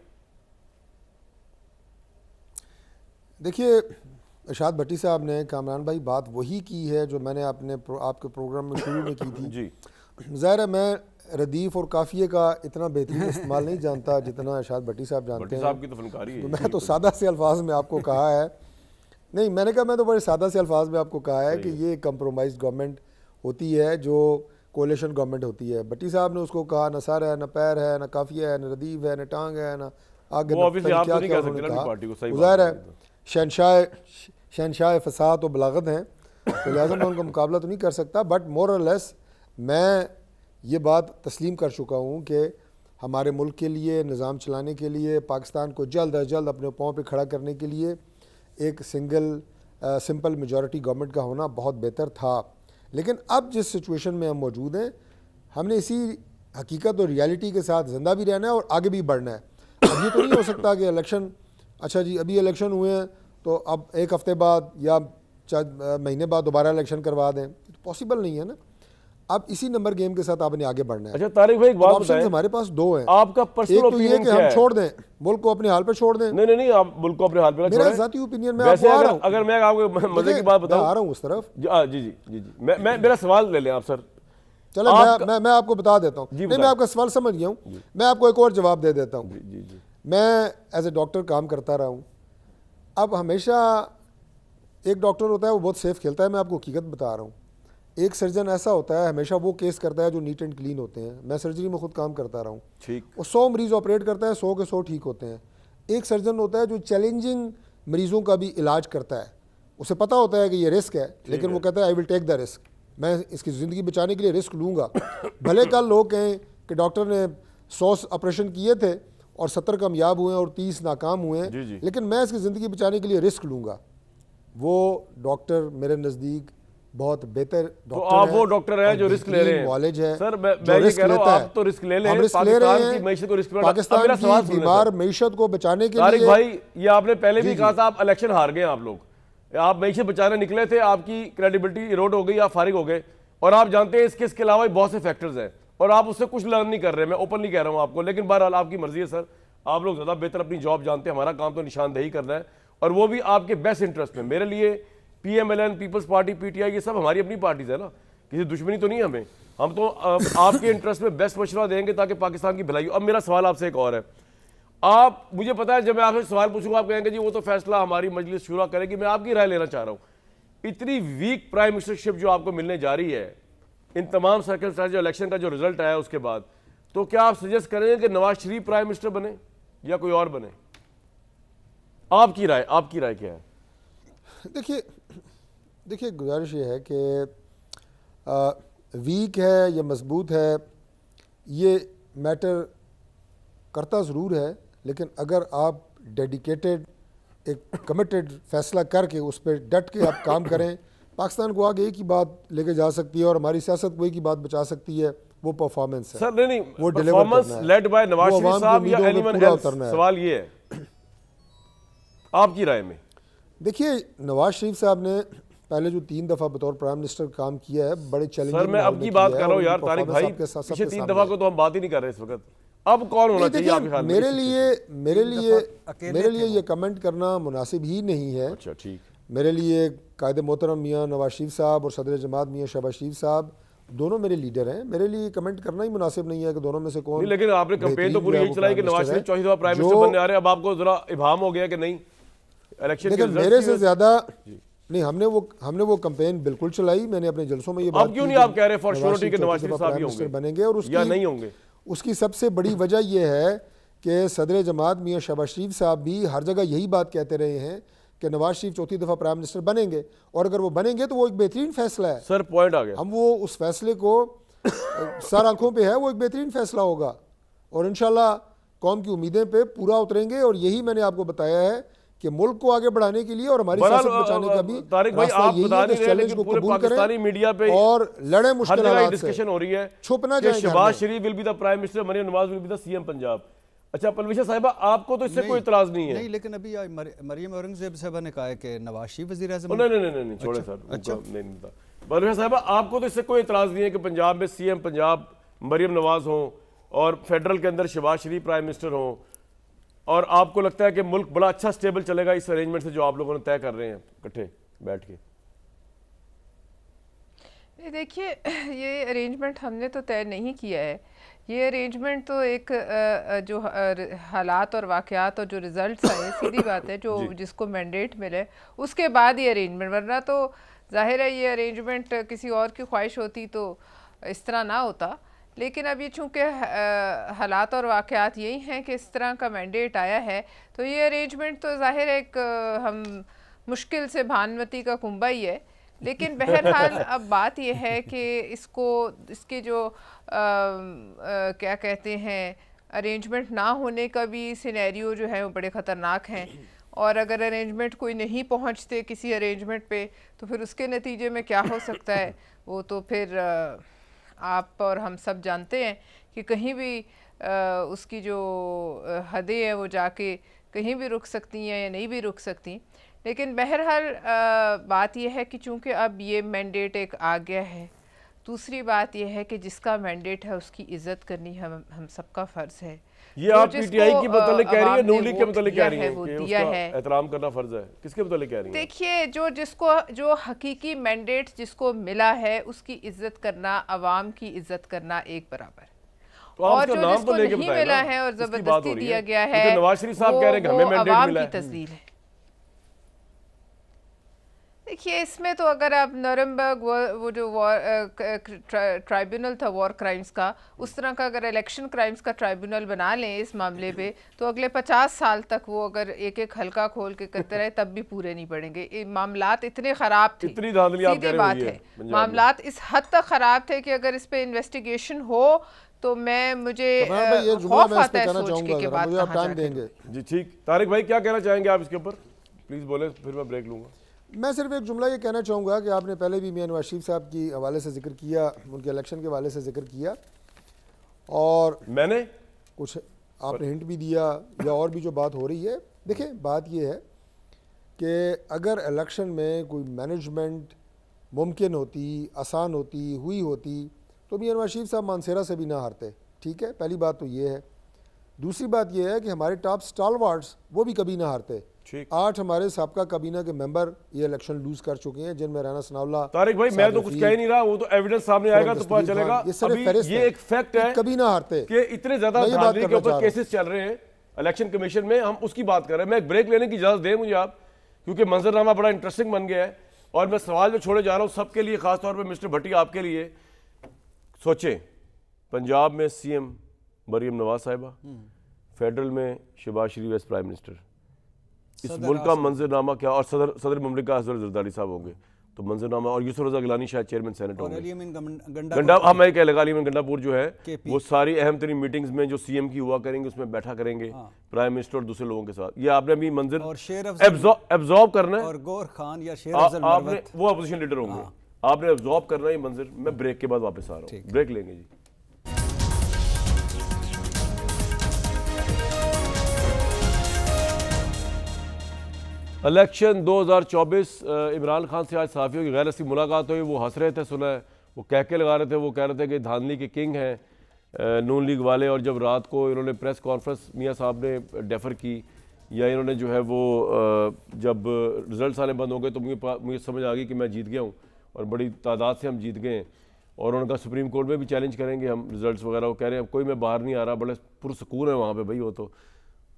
[SPEAKER 2] देखिए इरशाद भट्टी साहब ने, कामरान भाई, बात वही की है जो मैंने आपके प्रोग्राम में शुरू में की थी जी। ज़ाहिर है मैं रदीफ़ और काफ़िए का इतना बेहतरीन इस्तेमाल नहीं जानता जितना इरशाद भट्टी साहब जानते हैं,
[SPEAKER 1] साहब की तो फनकारी है।
[SPEAKER 2] तो मैं तो सादा से अल्फाज में आपको कहा है नहीं, मैंने कहा, मैं तो बड़े सादा से अल्फाज में आपको कहा है कि ये कंप्रोमाइज गवर्नमेंट होती है, जो कोalition गवर्नमेंट होती है। भट्टी साहब ने उसको कहा न सर है, न पैर है, न काफिया है, न रदीफ है, न टांग है, न आगे क्या क्या उन्होंने कहा। ज़ाहिर है शहनशाह फसाद और बलागत हैं, तो लिहाजा मैं उनका मुकाबला तो नहीं कर सकता, बट मोर और लेस मैं ये बात तस्लीम कर चुका हूँ कि हमारे मुल्क के लिए, निज़ाम चलाने के लिए, पाकिस्तान को जल्द अज जल्द अपने पाँव पे खड़ा करने के लिए एक सिंपल मेजॉरिटी गवर्नमेंट का होना बहुत बेहतर था। लेकिन अब जिस सिचुएशन में हम मौजूद हैं, हमने इसी हकीकत और रियलिटी के साथ ज़िंदा भी रहना है और आगे भी बढ़ना है। अब ये तो नहीं हो सकता कि इलेक्शन, अच्छा जी अभी इलेक्शन हुए हैं तो अब एक हफ़्ते बाद या महीने बाद दोबारा इलेक्शन करवा दें, तो पॉसिबल नहीं है ना। अब इसी नंबर गेम के साथ आपने आगे बढ़ना है।
[SPEAKER 1] अच्छा तारिक भाई, एक बात बताएं,
[SPEAKER 2] हमारे पास दो हैं।
[SPEAKER 1] आपका पर्सनल
[SPEAKER 2] एक तो ये कि हम छोड़ दें, मुल्क को अपने हाल पे छोड़ दें।
[SPEAKER 1] नहीं नहीं नहीं, आप मुल्क को अपने हाल पे ना छोड़ें।
[SPEAKER 2] मेरा ज़ाती ओपिनियन में आपको आ रहा हूं।
[SPEAKER 1] अगर मैं आपको मजे की बात बताऊं,
[SPEAKER 2] आ रहा हूं उस तरफ।
[SPEAKER 1] जी जी जी जी, मैं मेरा सवाल ले लें आप सर।
[SPEAKER 2] चलो मैं आपको बता देता हूँ। नहीं, मैं आपका सवाल समझ गया हूँ, मैं आपको एक और जवाब दे देता हूँ। मैं एज ए डॉक्टर काम करता रहा हूँ। अब हमेशा एक डॉक्टर होता है वो बहुत सेफ खेलता है, मैं आपको हकीकत बता रहा हूँ। एक सर्जन ऐसा होता है हमेशा वो केस करता है जो नीट एंड क्लीन होते हैं। मैं सर्जरी में खुद काम करता रहा हूँ, ठीक। वो 100 मरीज ऑपरेट करता है, 100 के 100 ठीक होते हैं। एक सर्जन होता है जो चैलेंजिंग मरीजों का भी इलाज करता है, उसे पता होता है कि ये रिस्क है, लेकिन वो कहता है I will take the risk, मैं इसकी ज़िंदगी बचाने के लिए रिस्क लूँगा। भले कल लोग कहें कि डॉक्टर ने 100 ऑपरेशन किए थे और 70 कामयाब हुए और 30 नाकाम हुए, लेकिन मैं इसकी ज़िंदगी बचाने के लिए रिस्क लूँगा। वो डॉक्टर मेरे नज़दीक बहुत बेहतर डॉक्टर
[SPEAKER 1] तो आप वो डॉक्टर हैं जो रिस्क ले रहे हैं।
[SPEAKER 2] नॉलेज है
[SPEAKER 1] सर, मैं ये कह रहा हूं, आप तो रिस्क ले लें,
[SPEAKER 2] हम रिस्क ले रहे हैं
[SPEAKER 1] पाकिस्तान
[SPEAKER 2] की बीमार मईशत को बचाने के लिए।
[SPEAKER 1] तारिक भाई, ये आपने पहले भी कहा था, आप इलेक्शन हार गए, आप लोग, आप मईशत बचाने निकले थे, आपकी क्रेडिबिलिटी इरोड हो गई, आप फारिग हो गए। और आप जानते हैं इसके अलावा बहुत से फैक्टर्स हैं और आप उससे कुछ लर्न नहीं कर रहे। मैं ओपनली कह रहा हूँ आपको, लेकिन बहरहाल आपकी मर्जी है सर, आप लोग ज़्यादा बेहतर अपनी जॉब जानते हैं। हमारा काम तो निशानदेही करना है, और वो भी आपके बेस्ट इंटरेस्ट में। मेरे लिए PMLN, पीपल्स पार्टी, PTI, ये सब हमारी अपनी पार्टीज है ना, किसी दुश्मनी तो नहीं है हमें। हम तो आपके इंटरेस्ट में बेस्ट मशवरा देंगे ताकि पाकिस्तान की भलाई हो। अब मेरा सवाल आपसे एक और है, आप, मुझे पता है जब मैं आपसे सवाल पूछूंगा आप कहेंगे जी वो तो फैसला हमारी मजलिस शुरा करेगी। मैं आपकी राय लेना चाह रहा हूँ। इतनी वीक प्राइम मिनिस्टरशिप जो आपको मिलने जा रही है, इन तमाम सर्कल जो इलेक्शन का जो रिजल्ट आया उसके बाद, तो क्या आप सजेस्ट करेंगे कि नवाज शरीफ प्राइम मिनिस्टर बने या कोई और बने? आपकी राय क्या है?
[SPEAKER 2] देखिए गुजारिश ये है कि वीक है या मजबूत है, ये मैटर करता ज़रूर है, लेकिन अगर आप डेडिकेटेड, एक कमिटेड फैसला करके उस पर डट के आप काम करें, पाकिस्तान को आगे एक ही बात लेके जा सकती है और हमारी सियासत को एक ही बात बचा सकती है, वो परफॉर्मेंस है।
[SPEAKER 1] सर नहीं, वो performance led by Nawaz Sharif साहब या एनीवन एल्स, सवाल ये है आपकी राय में।
[SPEAKER 2] देखिए, नवाज शरीफ साहब ने पहले जो 3 दफ़ा बतौर प्राइम मिनिस्टर काम किया है, बड़े चैलेंजिंग।
[SPEAKER 1] सर मैं अब की बात कर रहा हूँ यार तारिक भाई, पिछले 3 दफ़ा को तो हम बात ही नहीं कर रहे इस वक्त। अब कौन होना चाहिए आपके ख्याल में? मेरे लिए ये कमेंट करना मुनासिब ही नहीं है। अच्छा ठीक।
[SPEAKER 2] मेरे लिए कायदे मोहतरम मियाँ नवाज शरीफ साहब और सदर जमात मियाँ शहबाज शरीफ साहब दोनों मेरे लीडर हैं। मेरे लिए कमेंट करना ही मुनासिब नहीं है कि दोनों में से कौन।
[SPEAKER 1] लेकिन आपने कैंपेन तो पूरी यही चलाई कि नवाज शरीफ चौथी दफ़ा प्राइम मिनिस्टर बनने आ रहे हैं। अब आपको जरा इबाम हो गया कि नहीं इलेक्शन के
[SPEAKER 2] मेरे से ज्यादा नहीं, हमने वो कैंपेन बिल्कुल चलाई। मैंने अपने जलसों में ये बात
[SPEAKER 1] क्यों नहीं आप कह रहे फॉर श्योरिटी के नवाज शरीफ साहब ही होंगे
[SPEAKER 2] बनेंगे और
[SPEAKER 1] या नहीं होंगे?
[SPEAKER 2] उसकी सबसे बड़ी वजह यह है कि सदर जमात मियाँ शहबाज शरीफ साहब भी हर जगह यही बात कहते रहे हैं कि नवाज शरीफ चौथी दफ़ा प्राइम मिनिस्टर बनेंगे, और अगर वो बनेंगे तो वो एक बेहतरीन फैसला है।
[SPEAKER 1] सर पॉइंट आ गया।
[SPEAKER 2] हम वो उस फैसले को सर आंखों पे है, वो एक बेहतरीन फैसला होगा और इंशाल्लाह कौम की उम्मीदें पे पूरा उतरेंगे। और यही मैंने आपको बताया है कि मुल्क को आगे बढ़ाने के लिए और हमारी सियासत बचाने का भी
[SPEAKER 1] तारिक भाई आप बता नहीं रहे, लेकिन पूरे पाकिस्तानी मीडिया पे
[SPEAKER 2] और लड़े मुश्किल हालात से
[SPEAKER 1] डिस्कशन हो रही है,
[SPEAKER 2] छुपना
[SPEAKER 1] चाहिए। Shehbaz Sharif will be the prime minister, Maryam Nawaz will be the CM Punjab. अच्छा परवेश साहिबा, आपको तो इससे कोई इतराज नहीं है?
[SPEAKER 4] नहीं, लेकिन अभी मरियम औरंगजेब साहबा ने कहा है कि नवाज शरीफ वज़ीर आज़म।
[SPEAKER 1] नहीं छोड़े सर। अच्छा नहीं था परवेश साहिबा, आपको तो इससे कोई इतराज नहीं है कि पंजाब में CM पंजाब मरियम नवाज हों और फेडरल के अंदर शहबाज शरीफ प्राइम मिनिस्टर हों, और आपको लगता है कि मुल्क बड़ा अच्छा स्टेबल चलेगा इस अरेंजमेंट से जो आप लोगों ने तय कर रहे हैं इकट्ठे बैठ के?
[SPEAKER 3] देखिए, ये अरेंजमेंट हमने तो तय नहीं किया है। ये अरेंजमेंट तो एक जो हालात और वाक़यात और जो रिज़ल्ट्स आए, सीधी बात है, जो जिसको मैंडेट मिले उसके बाद ये अरेंजमेंट, वरना तो ज़ाहिर है ये अरेंजमेंट किसी और की ख्वाहिश होती तो इस तरह ना होता। लेकिन अब ये चूँकि हालात और वाक़यात यही हैं कि इस तरह का मैंडेट आया है, तो ये अरेंजमेंट तो ज़ाहिर है एक हम मुश्किल से भानुमती का कुंबा ही है। लेकिन बहरहाल अब बात यह है कि इसके जो क्या कहते हैं, अरेंजमेंट ना होने का भी सिनेरियो जो है वो बड़े ख़तरनाक हैं। और अगर अरेंजमेंट कोई नहीं पहुंचते किसी अरेंजमेंट पे, तो फिर उसके नतीजे में क्या हो सकता है वो तो फिर आप और हम सब जानते हैं कि कहीं भी उसकी जो हदें हैं वो जाके कहीं भी रुक सकती हैं या नहीं भी रुक सकती। लेकिन बहरहाल बात यह है कि चूँकि अब ये मैंडेट एक आ गया है, दूसरी बात यह है कि जिसका मैंडेट है उसकी इज़्ज़त करनी हम सबका फ़र्ज़ है।
[SPEAKER 1] ये आप पीटीआई की मतलब कह रही है, नून लीग के मतलब कह रही है कि उसका एहतराम करना फ़र्ज़ है, किसके मतलब कह रही है?
[SPEAKER 3] देखिए, जो हकीकी मैंडेट जिसको मिला है उसकी इज़्ज़त करना, अवाम की इज़्ज़त करना एक बराबर।
[SPEAKER 1] तो और जो जिसको
[SPEAKER 3] नहीं मिला है और ज़बरदस्ती दिया गया है,
[SPEAKER 1] नवाज शरीफ साहब कह रहे हैं हमें मैंडेट मिला है,
[SPEAKER 3] तस्दील है। देखिए, इसमें तो अगर आप नरमबर्ग वो जो ट्राइब्यूनल था वॉर क्राइम्स का, उस तरह का अगर इलेक्शन क्राइम्स का ट्राइब्यूनल बना लें इस मामले पे, तो अगले 50 साल तक वो अगर एक एक हल्का खोल के करते रहे तब भी पूरे नहीं पड़ेंगे। मामलात इतने ख़राब थे, सीधी बात है, मामलात इस हद तक ख़राब थे कि अगर इस पे इन्वेस्टिगेशन हो तो मुझे खौफ आता है सोच के बाद कहाँ जाएंगे।
[SPEAKER 1] जी ठीक, तारिक भाई क्या कहना चाहेंगे आप इसके ऊपर, प्लीज़ बोले, फिर मैं ब्रेक लूँगा।
[SPEAKER 2] मैं सिर्फ एक जुमला ये कहना चाहूँगा कि आपने पहले भी मियां नवाज शरीफ साहब की हवाले से जिक्र किया, उनके इलेक्शन के हवाले से जिक्र किया, और
[SPEAKER 1] मैंने
[SPEAKER 2] कुछ आपने हिंट भी दिया या और भी जो बात हो रही है। देखिए, बात ये है कि अगर इलेक्शन में कोई मैनेजमेंट मुमकिन होती, आसान हुई होती तो मियां नवाज शरीफ साहब मानसेरा से भी ना हारते। ठीक है, पहली बात तो ये है। दूसरी बात ये है कि हमारे टॉप स्टालवार्ड्स वो भी कभी ना हारते। 8 हमारे साबका काबीना के मेंबर ये इलेक्शन लूज कर चुके हैं, जिनमें राना सनाउल्लाह।
[SPEAKER 1] तारिक भाई, मैं तो कुछ कह ही नहीं रहा, वो तो एविडेंस सामने आएगा तो पता चलेगा। अभी ये एक फैक्ट है
[SPEAKER 2] कभी ना हारते
[SPEAKER 1] कि इतने ज्यादा धांधली के ऊपर केसेस चल रहे हैं इलेक्शन कमीशन में, हम उसकी बात कर रहे हैं। मैं एक ब्रेक लेने की इजाजत दें मुझे आप, क्योंकि मंजरनामा बड़ा इंटरेस्टिंग बन गया है और मैं सवाल जो छोड़े जा रहा हूँ सबके लिए, खासतौर पर मिस्टर भट्टी आपके लिए। सोचें, पंजाब में सीएम मरियम नवाज साहिबा, फेडरल में शहबाज शरीफ एज प्राइम मिनिस्टर, इस मुल्क का मंजरनामा क्या, और सदर ममलिका हज़रत जरदारी साहब होंगे, तो मंजरनामा, और यूसुफ रज़ा गिलानी शायद चेयरमैन सेनेट होंगे। गंडा हम कह लगा अलीमन गंडापुर जो है वो सारी अहम तरीन मीटिंग्स में जो सीएम की हुआ करेंगे उसमें बैठा करेंगे प्राइम मिनिस्टर और दूसरे लोगों के साथ। ये आपने अभी मंजर एब्जॉर्ब करना है,
[SPEAKER 4] और गौर खान या शेर
[SPEAKER 1] आपने, वो अपोजिशन लीडर होंगे, आपने एब्जॉर्ब करना है ये मंजर। मैं ब्रेक के बाद वापस आ रहा हूँ, ब्रेक लेंगे जी। इलेक्शन 2024, इमरान खान से आज सहाफ़ियों की गैर रस्मी मुलाकात हुई, वो हंस रहे थे, सुना है, वो कहके लगा रहे थे, वो कह रहे थे कि धांधली के किंग हैं नून लीग वाले। और जब रात को इन्होंने प्रेस कॉन्फ्रेंस मियाँ साहब ने डेफर की, या इन्होंने जो है वो जब रिजल्ट्स आने बंद हो गए तो मुझे समझ आ गई कि मैं जीत गया हूँ और बड़ी तादाद से हम जीत गए हैं। और उन्होंने कहा सुप्रीम कोर्ट में भी चैलेंज करेंगे हम रिजल्ट्स वगैरह। वो कह रहे हैं कोई मैं बाहर नहीं आ रहा, बड़े पुरसकून है वहाँ पे भाई। वो तो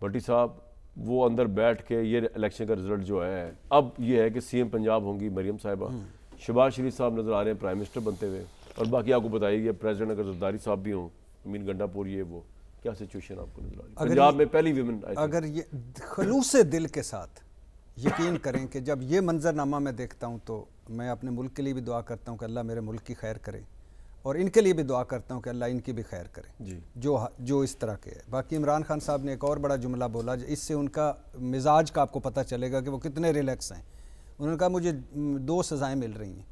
[SPEAKER 1] भट्टी साहब वो अंदर बैठ के ये इलेक्शन का रिजल्ट जो है, अब ये है कि सीएम पंजाब होंगी मरियम साहिबा, शहबाज शरीफ साहब नज़र आ रहे हैं प्राइम मिनिस्टर बनते हुए, और बाकी आपको बताइए प्रेसिडेंट अगर जरदारी साहब भी हों, अमीन गंडापुर, ये वो क्या सिचुएशन आपको नजर आ रही है पंजाब में पहली विमेन।
[SPEAKER 4] अगर ये खलूस दिल के साथ यकीन करें कि जब ये मंजरनामा मैं देखता हूँ तो मैं अपने मुल्क के लिए भी दुआ करता हूँ कि अल्लाह मेरे मुल्क की खैर करे, और इनके लिए भी दुआ करता हूँ कि अल्लाह इनकी भी खैर करे जी, जो इस तरह के है। बाकी इमरान खान साहब ने एक और बड़ा जुमला बोला, इससे उनका मिजाज का आपको पता चलेगा कि वो कितने रिलैक्स हैं। उन्होंने कहा मुझे 2 सज़ाएं मिल रही हैं,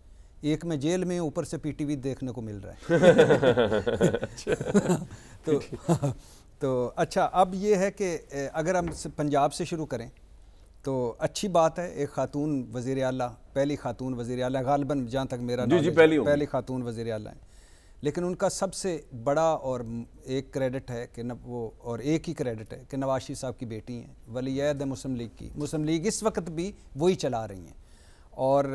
[SPEAKER 4] एक में जेल में, ऊपर से पीटीवी देखने को मिल रहा है। तो अच्छा, अब ये है कि अगर हम पंजाब से शुरू करें तो अच्छी बात है, एक खातून वज़ीर आला, पहली खातून वज़ीर आला गालिबन, जहाँ तक मेरा पहली खातून वज़ीर आला है। लेकिन उनका सबसे बड़ा और एक क्रेडिट है कि वो, और एक ही क्रेडिट है कि नवाज शरीफ साहब की बेटी हैं, वलीअहद है मुस्लिम लीग की। मुस्लिम लीग इस वक्त भी वही चला रही हैं। और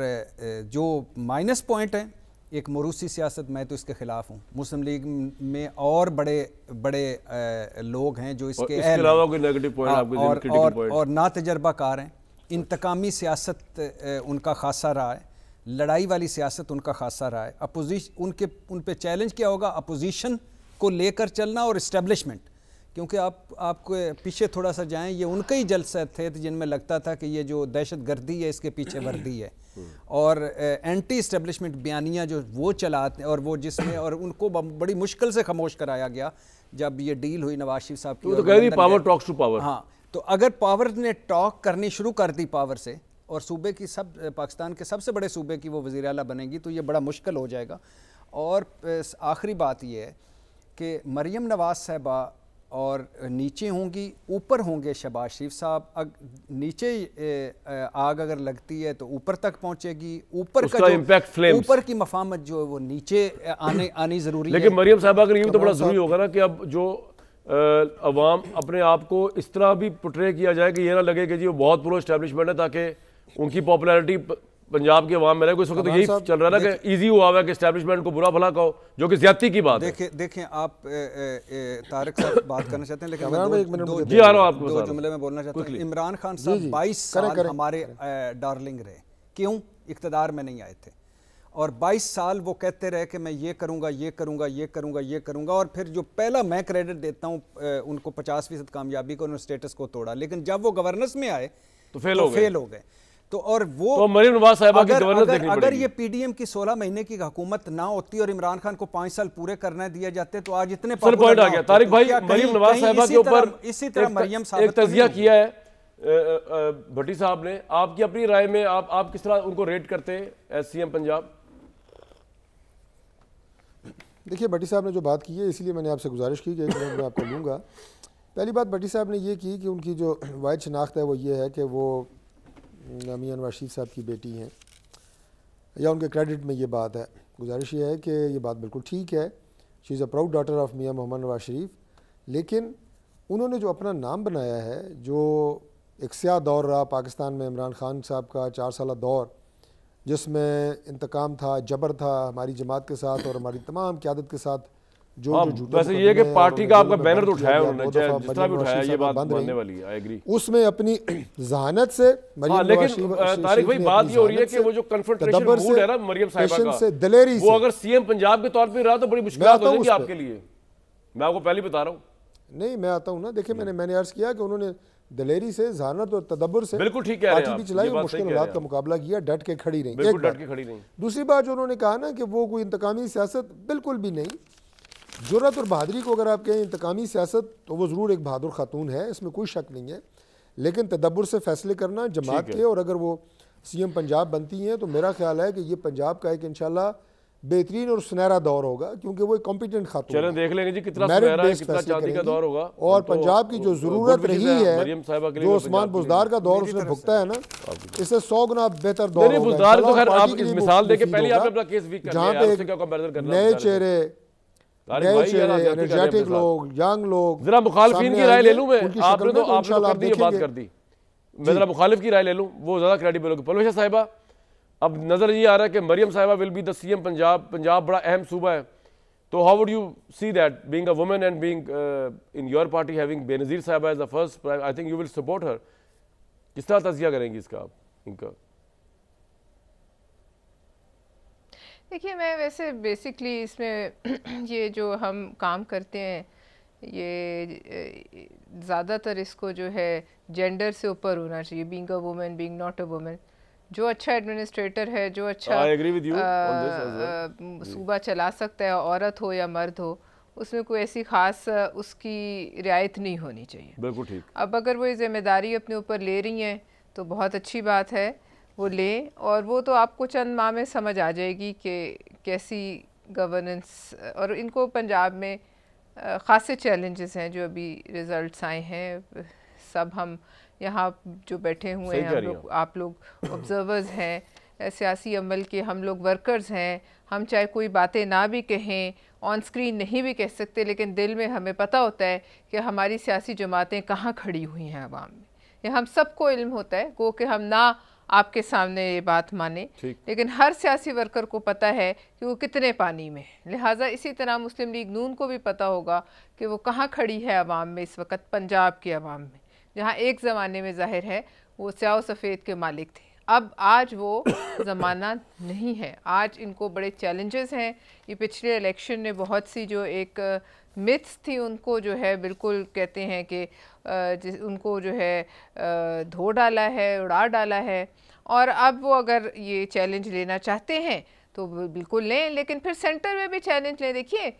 [SPEAKER 4] जो माइनस पॉइंट है एक मोरूसी सियासत, मैं तो इसके खिलाफ हूँ। मुस्लिम लीग में और बड़े बड़े लोग हैं जो इसके
[SPEAKER 1] अलावा कोई नेगेटिव पॉइंट
[SPEAKER 4] और ना तजर्बाकार हैं। इंतकामी सियासत उनका खासा रहा है, लड़ाई वाली सियासत उनका खासा रहा है। अपोजिशन उन पे चैलेंज क्या होगा? अपोजिशन को लेकर चलना और इस्टेब्लिशमेंट। क्योंकि आपको पीछे थोड़ा सा जाएं, ये उनके ही जलसे थे जिनमें लगता था कि ये जो दहशत गर्दी है इसके पीछे वर्दी है, और एंटी इस्टेब्लिशमेंट बयानियाँ जो वो चलाते, और वो जिसमें और उनको बड़ी मुश्किल से खामोश कराया गया जब ये डील हुई नवाज शरीफ साहब की।
[SPEAKER 1] तो कह the power talks to power.
[SPEAKER 4] हाँ, तो अगर पावर ने टॉक करनी शुरू कर दी पावर से, और सूबे की पाकिस्तान के सबसे बड़े सूबे की वो वज़ीर आला बनेगी, तो ये बड़ा मुश्किल हो जाएगा। और आखिरी बात ये है कि मरीम नवाज साहबा और नीचे होंगी, ऊपर होंगे शहबाज शरीफ साहब। नीचे आग अगर लगती है तो ऊपर तक पहुंचेगी, ऊपर का जो
[SPEAKER 1] इम्पैक्ट,
[SPEAKER 4] ऊपर की मफामत जो है वो नीचे आनी ज़रूरी है।
[SPEAKER 1] लेकिन मरीम साहबा के लिए भी तो बड़ा ज़रूरी होगा ना कि अब जो अवाम अपने आप को इस तरह भी पोर्ट्रे किया जाए कि ये ना लगे कि जी वो बहुत प्रो एस्टैब्लिशमेंट है, ताकि उनकी पॉपुलैरिटी पंजाब के अवाम में रहे। इस वक्त तो यही चल रहा है ना कि इजी हुआ है कि एस्टैब्लिशमेंट को बुरा भला कहो, जो कि ज्यादती की बात है।
[SPEAKER 4] देखें आप तारिक साहब बात करना चाहते हैं, लेकिन मैं दो जुमले में बोलना चाहता हूँ। इमरान खान साहब 22 साल हमारे डार्लिंग रहे, क्यों? इक़्तिदार में नहीं आए थे, और 22 साल वो कहते रहे कि मैं ये करूँगा, ये करूँगा, ये करूँगा, ये करूँगा, और फिर जो पहला मैं क्रेडिट देता हूँ उनको 50% कामयाबी को, उन्होंने स्टेटस को तोड़ा। लेकिन जब वो गवर्नेंस में आए तो फेल हो गए। तो और वो
[SPEAKER 1] तो मरीम नवाज साहिबा की गवर्नेंस देखनी पड़ेगी।
[SPEAKER 4] अगर ये पीडीएम की 16 महीने की हुकूमत ना होती और इमरान खान को 5 साल पूरे करने दिए जाते तो आज इतने
[SPEAKER 1] पॉइंट आ गया। तारिक भाई, मरीम नवाज साहिबा के ऊपर
[SPEAKER 4] इसी तरह मरियम साहब
[SPEAKER 1] एक तजिया किया है भट्टी साहब ने। आपकी अपनी राय में आप किस तरह उनको रेट करते हैं एज सीएम पंजाब?
[SPEAKER 2] देखिए, भट्टी साहब ने जो बात की है, इसीलिए मैंने आपसे गुजारिश की कि एक मिनट में आपको लूँगा। पहली बात भट्टी साहब ने ये की कि उनकी जो वाहिद शनाख्त है वो ये है कि वो मियां नवाज शरीफ साहब की बेटी हैं, या उनके क्रेडिट में ये बात है। गुजारिश ये है कि ये बात बिल्कुल ठीक है, she is a proud daughter of Mian Muhammad Nawaz Sharif, लेकिन उन्होंने जो अपना नाम बनाया है, जो एक स्याह दौर रहा पाकिस्तान में, इमरान खान साहब का 4 साल दौर, जिसमें इंतकाम था, जबर था हमारी जमात के साथ और हमारी तमाम क़यादत के साथ।
[SPEAKER 1] वैसे ये कि पार्टी का आपका बैनर तो उठाया उन्होंने, जिस तरह भी उठाया, ये बात मानने वाली है, आई एग्री।
[SPEAKER 2] उसमें अपनी जहानत से
[SPEAKER 1] लेकिन तारिक भाई बात ये हो रही है कि वो जो कन्फ्रंटेशन मूड है ना मरियम साहिबा का,
[SPEAKER 2] दलेरी
[SPEAKER 1] वो अगर सीएम पंजाब के तौर पे रहा तो बड़ी मुश्किल हो जाएगी आपके लिए। मैं आपको पहले बता रहा हूँ।
[SPEAKER 2] नहीं, मैं आता हूँ ना। देखिए, मैंने अर्ज किया कि उन्होंने दलेरी से, जहानत और तदब्बर से
[SPEAKER 1] बिल्कुल ठीक है,
[SPEAKER 2] पार्टी भी चलाई और मुश्किल हालात का मुकाबला किया, डट के खड़ी रही।
[SPEAKER 1] डट के खड़ी रही।
[SPEAKER 2] दूसरी बात जो उन्होंने कहा ना कि वो कोई इंतकामी सियासत, बिल्कुल भी नहीं। जुर्रत और बहादुरी को अगर आप कहें इंतकामी सियासत, तो वो ज़रूर एक बहादुर खातून है, इसमें कोई शक नहीं है। लेकिन तदब्बर से फैसले करना जमात के, और अगर वो सीएम पंजाब बनती हैं तो मेरा ख्याल है कि ये पंजाब का एक इंशाल्लाह बेहतरीन और सुनहरा दौर होगा, क्योंकि वो एक कॉम्पिटेंट खातून।
[SPEAKER 1] चलें देख लेंगे जी कितना सुनहरा है, कितना चांदी का दौर होगा।
[SPEAKER 2] और पंजाब की जो जरूरत रही है, जो उस्मान बुज़दार का दौर उसने भुगता है ना, इससे 100 गुना बेहतर दौर होगा।
[SPEAKER 1] बुज़दार तो खैर आप मिसाल देके पहले आपने अपना केस वीक कर दिया,
[SPEAKER 2] जहां पे नए चेहरे, एनर्जेटिक लोग, यंग लोग।
[SPEAKER 1] जरा मुखालिफिन की राय ले लूं मैं, आपने तो कर दी, बात कर दी, मैं जरा मुखालिफ की राय ले लूं, वो ज्यादा क्रेडिबल होगी। परवेश साहिबा, अब नजर ये आ रहा है कि मरियम साहिबा will be the CM Punjab. Punjab बड़ा अहम सूबा है, तो how would you see that being a woman and being in your party having Benazir साहिबा as the first, I think you will support her. किस तरह तजिया करेंगी इसका आप इनका?
[SPEAKER 3] देखिए, मैं वैसे बेसिकली इसमें ये जो हम काम करते हैं, ये ज़्यादातर इसको जो है जेंडर से ऊपर होना चाहिए, being a women, being not a women. जो अच्छा एडमिनिस्ट्रेटर है, जो अच्छा सूबा चला सकता है, औरत हो या मर्द हो, उसमें कोई ऐसी ख़ास उसकी रियायत नहीं होनी चाहिए।
[SPEAKER 1] बिल्कुल ठीक।
[SPEAKER 3] अब अगर वो ये जिम्मेदारी अपने ऊपर ले रही हैं तो बहुत अच्छी बात है, वो लें, और वो तो आपको चंद माह में समझ आ जाएगी कि कैसी गवर्नेंस। और इनको पंजाब में ख़ासे चैलेंजेस हैं जो अभी रिज़ल्ट्स आए हैं। सब हम यहाँ जो बैठे हुए हैं, हम लोग, आप लोग ऑब्जर्वर्स हैं, सियासी अमल के हम लोग वर्कर्स हैं। हम चाहे कोई बातें ना भी कहें, ऑन स्क्रीन नहीं भी कह सकते, लेकिन दिल में हमें पता होता है कि हमारी सियासी जमातें कहाँ खड़ी हुई हैं अवाम में। ये हम सबको इल्म होता है, गो कि हम ना आपके सामने ये बात माने, लेकिन हर सियासी वर्कर को पता है कि वो कितने पानी में। लिहाजा इसी तरह मुस्लिम लीग नून को भी पता होगा कि वो कहाँ खड़ी है अवाम में इस वक्त, पंजाब की अवाम में, जहाँ एक ज़माने में जाहिर है वो स्याह सफ़ेद के मालिक थे। अब आज वो ज़माना नहीं है, आज इनको बड़े चैलेंजेस हैं। ये पिछले इलेक्शन ने बहुत सी जो एक मिथ्स थी उनको जो है बिल्कुल कहते हैं कि उनको जो है धो डाला है, उड़ा डाला है। और अब वो अगर ये चैलेंज लेना चाहते हैं तो बिल्कुल लें, लेकिन फिर सेंटर में भी चैलेंज लें। देखिए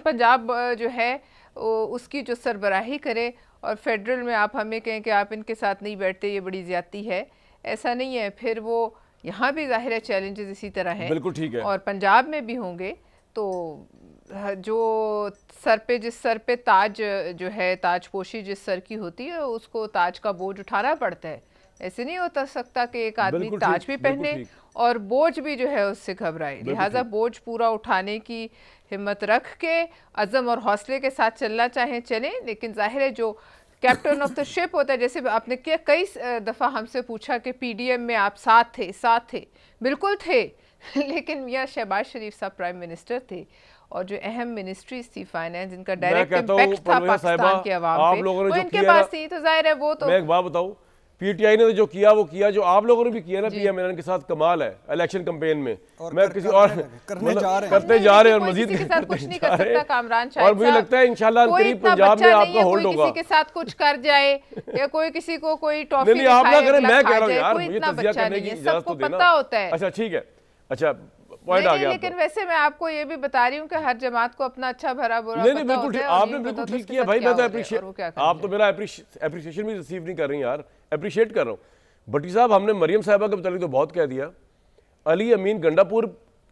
[SPEAKER 3] पंजाब जो है उसकी जो सरबराही करे और फेडरल में आप हमें कहें कि आप इनके साथ नहीं बैठते, ये बड़ी ज़्यादती है, ऐसा नहीं है। फिर वो यहाँ भी ज़ाहिर है चैलेंजेस इसी तरह हैं,
[SPEAKER 1] बिल्कुल ठीक है, और
[SPEAKER 3] पंजाब में भी होंगे। तो जो जिस सर पे ताज जो है, ताजपोशी जिस सर की होती है उसको ताज का बोझ उठाना पड़ता है। ऐसे नहीं होता सकता कि एक आदमी ताज भी पहने और बोझ भी जो है उससे घबराए। लिहाजा बोझ पूरा उठाने की हिम्मत रख के अज़म और हौसले के साथ चलना चाहें चलें, लेकिन जाहिर है जो कैप्टन ऑफ द शिप होता है, जैसे आपने कई दफ़ा हमसे पूछा कि पीडीएम में आप साथ थे, बिल्कुल थे, लेकिन मियाँ शहबाज शरीफ साहब प्राइम मिनिस्टर थे और जो अहम मिनिस्ट्रीज थी फाइनेंस, इनका डायरेक्ट इम्पैक्ट था पाकिस्तान के अवाम पे, वो इनके पास थी। तो जाहिर है वो तो
[SPEAKER 1] मैं एक बात बताऊं, पीटीआई ने जो किया वो किया, जो आप लोगों ने भी किया ना पीएम इमरान के साथ, कमाल है इलेक्शन कैंपेन में। मैं किसी और करते जा रहे हैं और मजीद
[SPEAKER 3] कुछ नहीं कर सकता कामरान शाह,
[SPEAKER 1] और मुझे लगता है इंशाल्लाह करीब पंजाब में आपका होल्ड होगा।
[SPEAKER 3] किसी के साथ कुछ कर जाए या कोई किसी को कोई टॉफी
[SPEAKER 1] नहीं आप ना करें, मैं कह रहा हूं यार, मुझे
[SPEAKER 3] तजिया
[SPEAKER 1] करने की इजाजत तो देना।
[SPEAKER 3] पता होता है।
[SPEAKER 1] अच्छा ठीक है, अच्छा पॉइंट आ गया।
[SPEAKER 3] लेकिन वैसे मैं आपको ये भी बता रही हूँ कि हर जमात को अपना अच्छा भरा बुरा
[SPEAKER 1] नहीं बिल्कुल ठीक, आपने बिल्कुल ठीक किया भाई। मैं तो अप्रिशिएट, आप तो मेरा अप्रिशिएशन भी रिसीव नहीं कर रही यार, अप्रिशिएट कर रहा हूँ। भट्टी साहब, हमने मरियम साहिबा के मुतालिक तो बहुत कह दिया। अली अमीन गंडापुर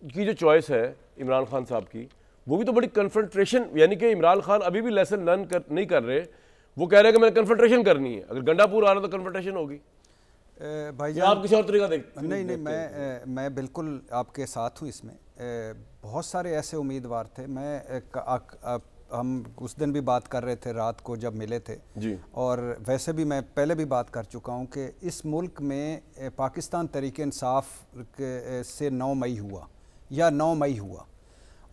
[SPEAKER 1] की जो चॉइस है इमरान खान साहब की, वो भी तो बड़ी कन्फ्रंट्रेशन, यानी कि इमरान खान अभी भी लेसन लर्न नहीं कर रहे। वो कह रहे हैं कि मैंने कन्फ्रंट्रेशन करनी है, अगर गंडापुर आ रहा तो कन्फ्रंट्रेशन होगी।
[SPEAKER 4] भाई
[SPEAKER 1] आप किसी और तरीका देखते?
[SPEAKER 4] नहीं, मैं बिल्कुल आपके साथ हूँ इसमें। बहुत सारे ऐसे उम्मीदवार थे, हम उस दिन भी बात कर रहे थे रात को जब मिले थे
[SPEAKER 1] जी, और
[SPEAKER 4] वैसे भी मैं पहले भी बात कर चुका हूँ कि इस मुल्क में पाकिस्तान तहरीक इंसाफ से 9 मई हुआ या 9 मई हुआ,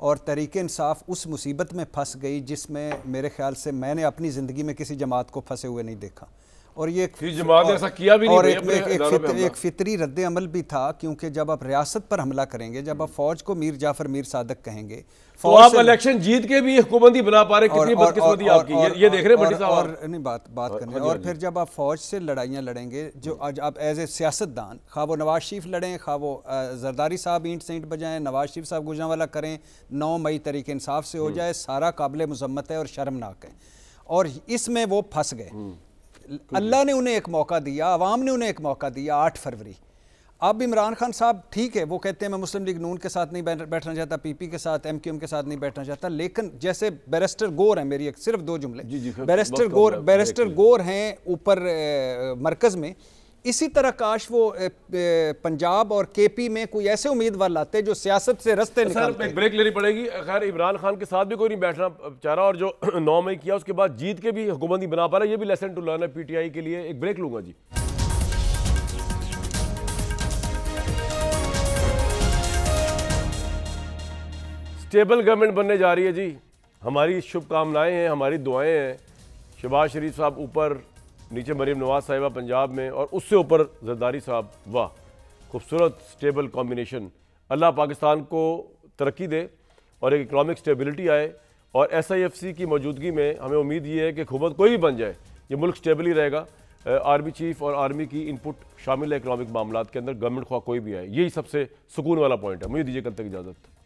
[SPEAKER 4] और तहरीक इंसाफ उस मुसीबत में फंस गई जिसमें मेरे ख्याल से मैंने अपनी ज़िंदगी में किसी जमात को फंसे हुए नहीं देखा। और ये
[SPEAKER 1] ऐसा किया भी नहीं,
[SPEAKER 4] और एक फितरी रद्द अमल भी था, क्योंकि जब आप रियासत पर हमला करेंगे, जब आप फौज को मीर जाफर मीर सादक कहेंगे,
[SPEAKER 1] तो आप इलेक्शन जीत के भी हुकूमत नहीं बना पा रहे, कितनी बदकिस्मती आपकी, ये देख रहे हैं साहब।
[SPEAKER 4] और नहीं बात करने, और फिर जब आप फौज से लड़ाइयाँ लड़ेंगे, जो आज आप एज ए सियासतदान, खा वो नवाज शरीफ लड़ें, खा वो जरदारी साहब ईंट सेंट बजाएं, नवाज शरीफ साहब गुजरांवाला करें, 9 मई तरीके इंसाफ से हो जाए, सारा काबिल मुज़म्मत है और शर्मनाक है। और इसमें वो फंस गए। अल्लाह ने उन्हें एक मौका दिया, अवाम ने उन्हें एक मौका दिया 8 फरवरी। अब इमरान खान साहब ठीक है, वो कहते हैं मैं मुस्लिम लीग नून के साथ नहीं बैठना चाहता, पीपी के साथ, एमक्यूएम के साथ नहीं बैठना चाहता, लेकिन जैसे बैरिस्टर गोर है, मेरी सिर्फ 2 जुमले, बैरिस्टर गोर हैं ऊपर मरकज़ में, इसी तरह काश वो पंजाब और केपी में कोई ऐसे उम्मीदवार लाते जो सियासत से रास्ते निकालते।
[SPEAKER 1] एक ब्रेक लेनी पड़ेगी। खैर इमरान खान के साथ भी कोई नहीं बैठना चाह रहा, और जो 9 मई किया उसके बाद जीत के भी हुकूमत नहीं बना पा रहा, ये भी लेसन टू लर्न है पीटीआई के लिए। एक ब्रेक लूंगा जी। स्टेबल गवर्नमेंट बनने जा रही है जी, हमारी शुभकामनाएं हैं, हमारी दुआएं हैं। शहबाज शरीफ साहब ऊपर, नीचे मरीम नवाज साहिबा पंजाब में, और उससे ऊपर जरदारी साहब। वाह, खूबसूरत स्टेबल कॉम्बिनेशन। अल्लाह पाकिस्तान को तरक्की दे और एक इकनॉमिक स्टेबिलिटी आए, और SIFC की मौजूदगी में हमें उम्मीद ये है कि हुकूमत कोई भी बन जाए, ये मुल्क स्टेबल ही रहेगा। आर्मी चीफ और आर्मी की इनपुट शामिल है इकनॉमिक मामलात के अंदर, गवर्नमेंट ख्वाह कोई भी आए, यही सबसे सुकून वाला पॉइंट है। मुझे दीजिए कल तक इजाज़त।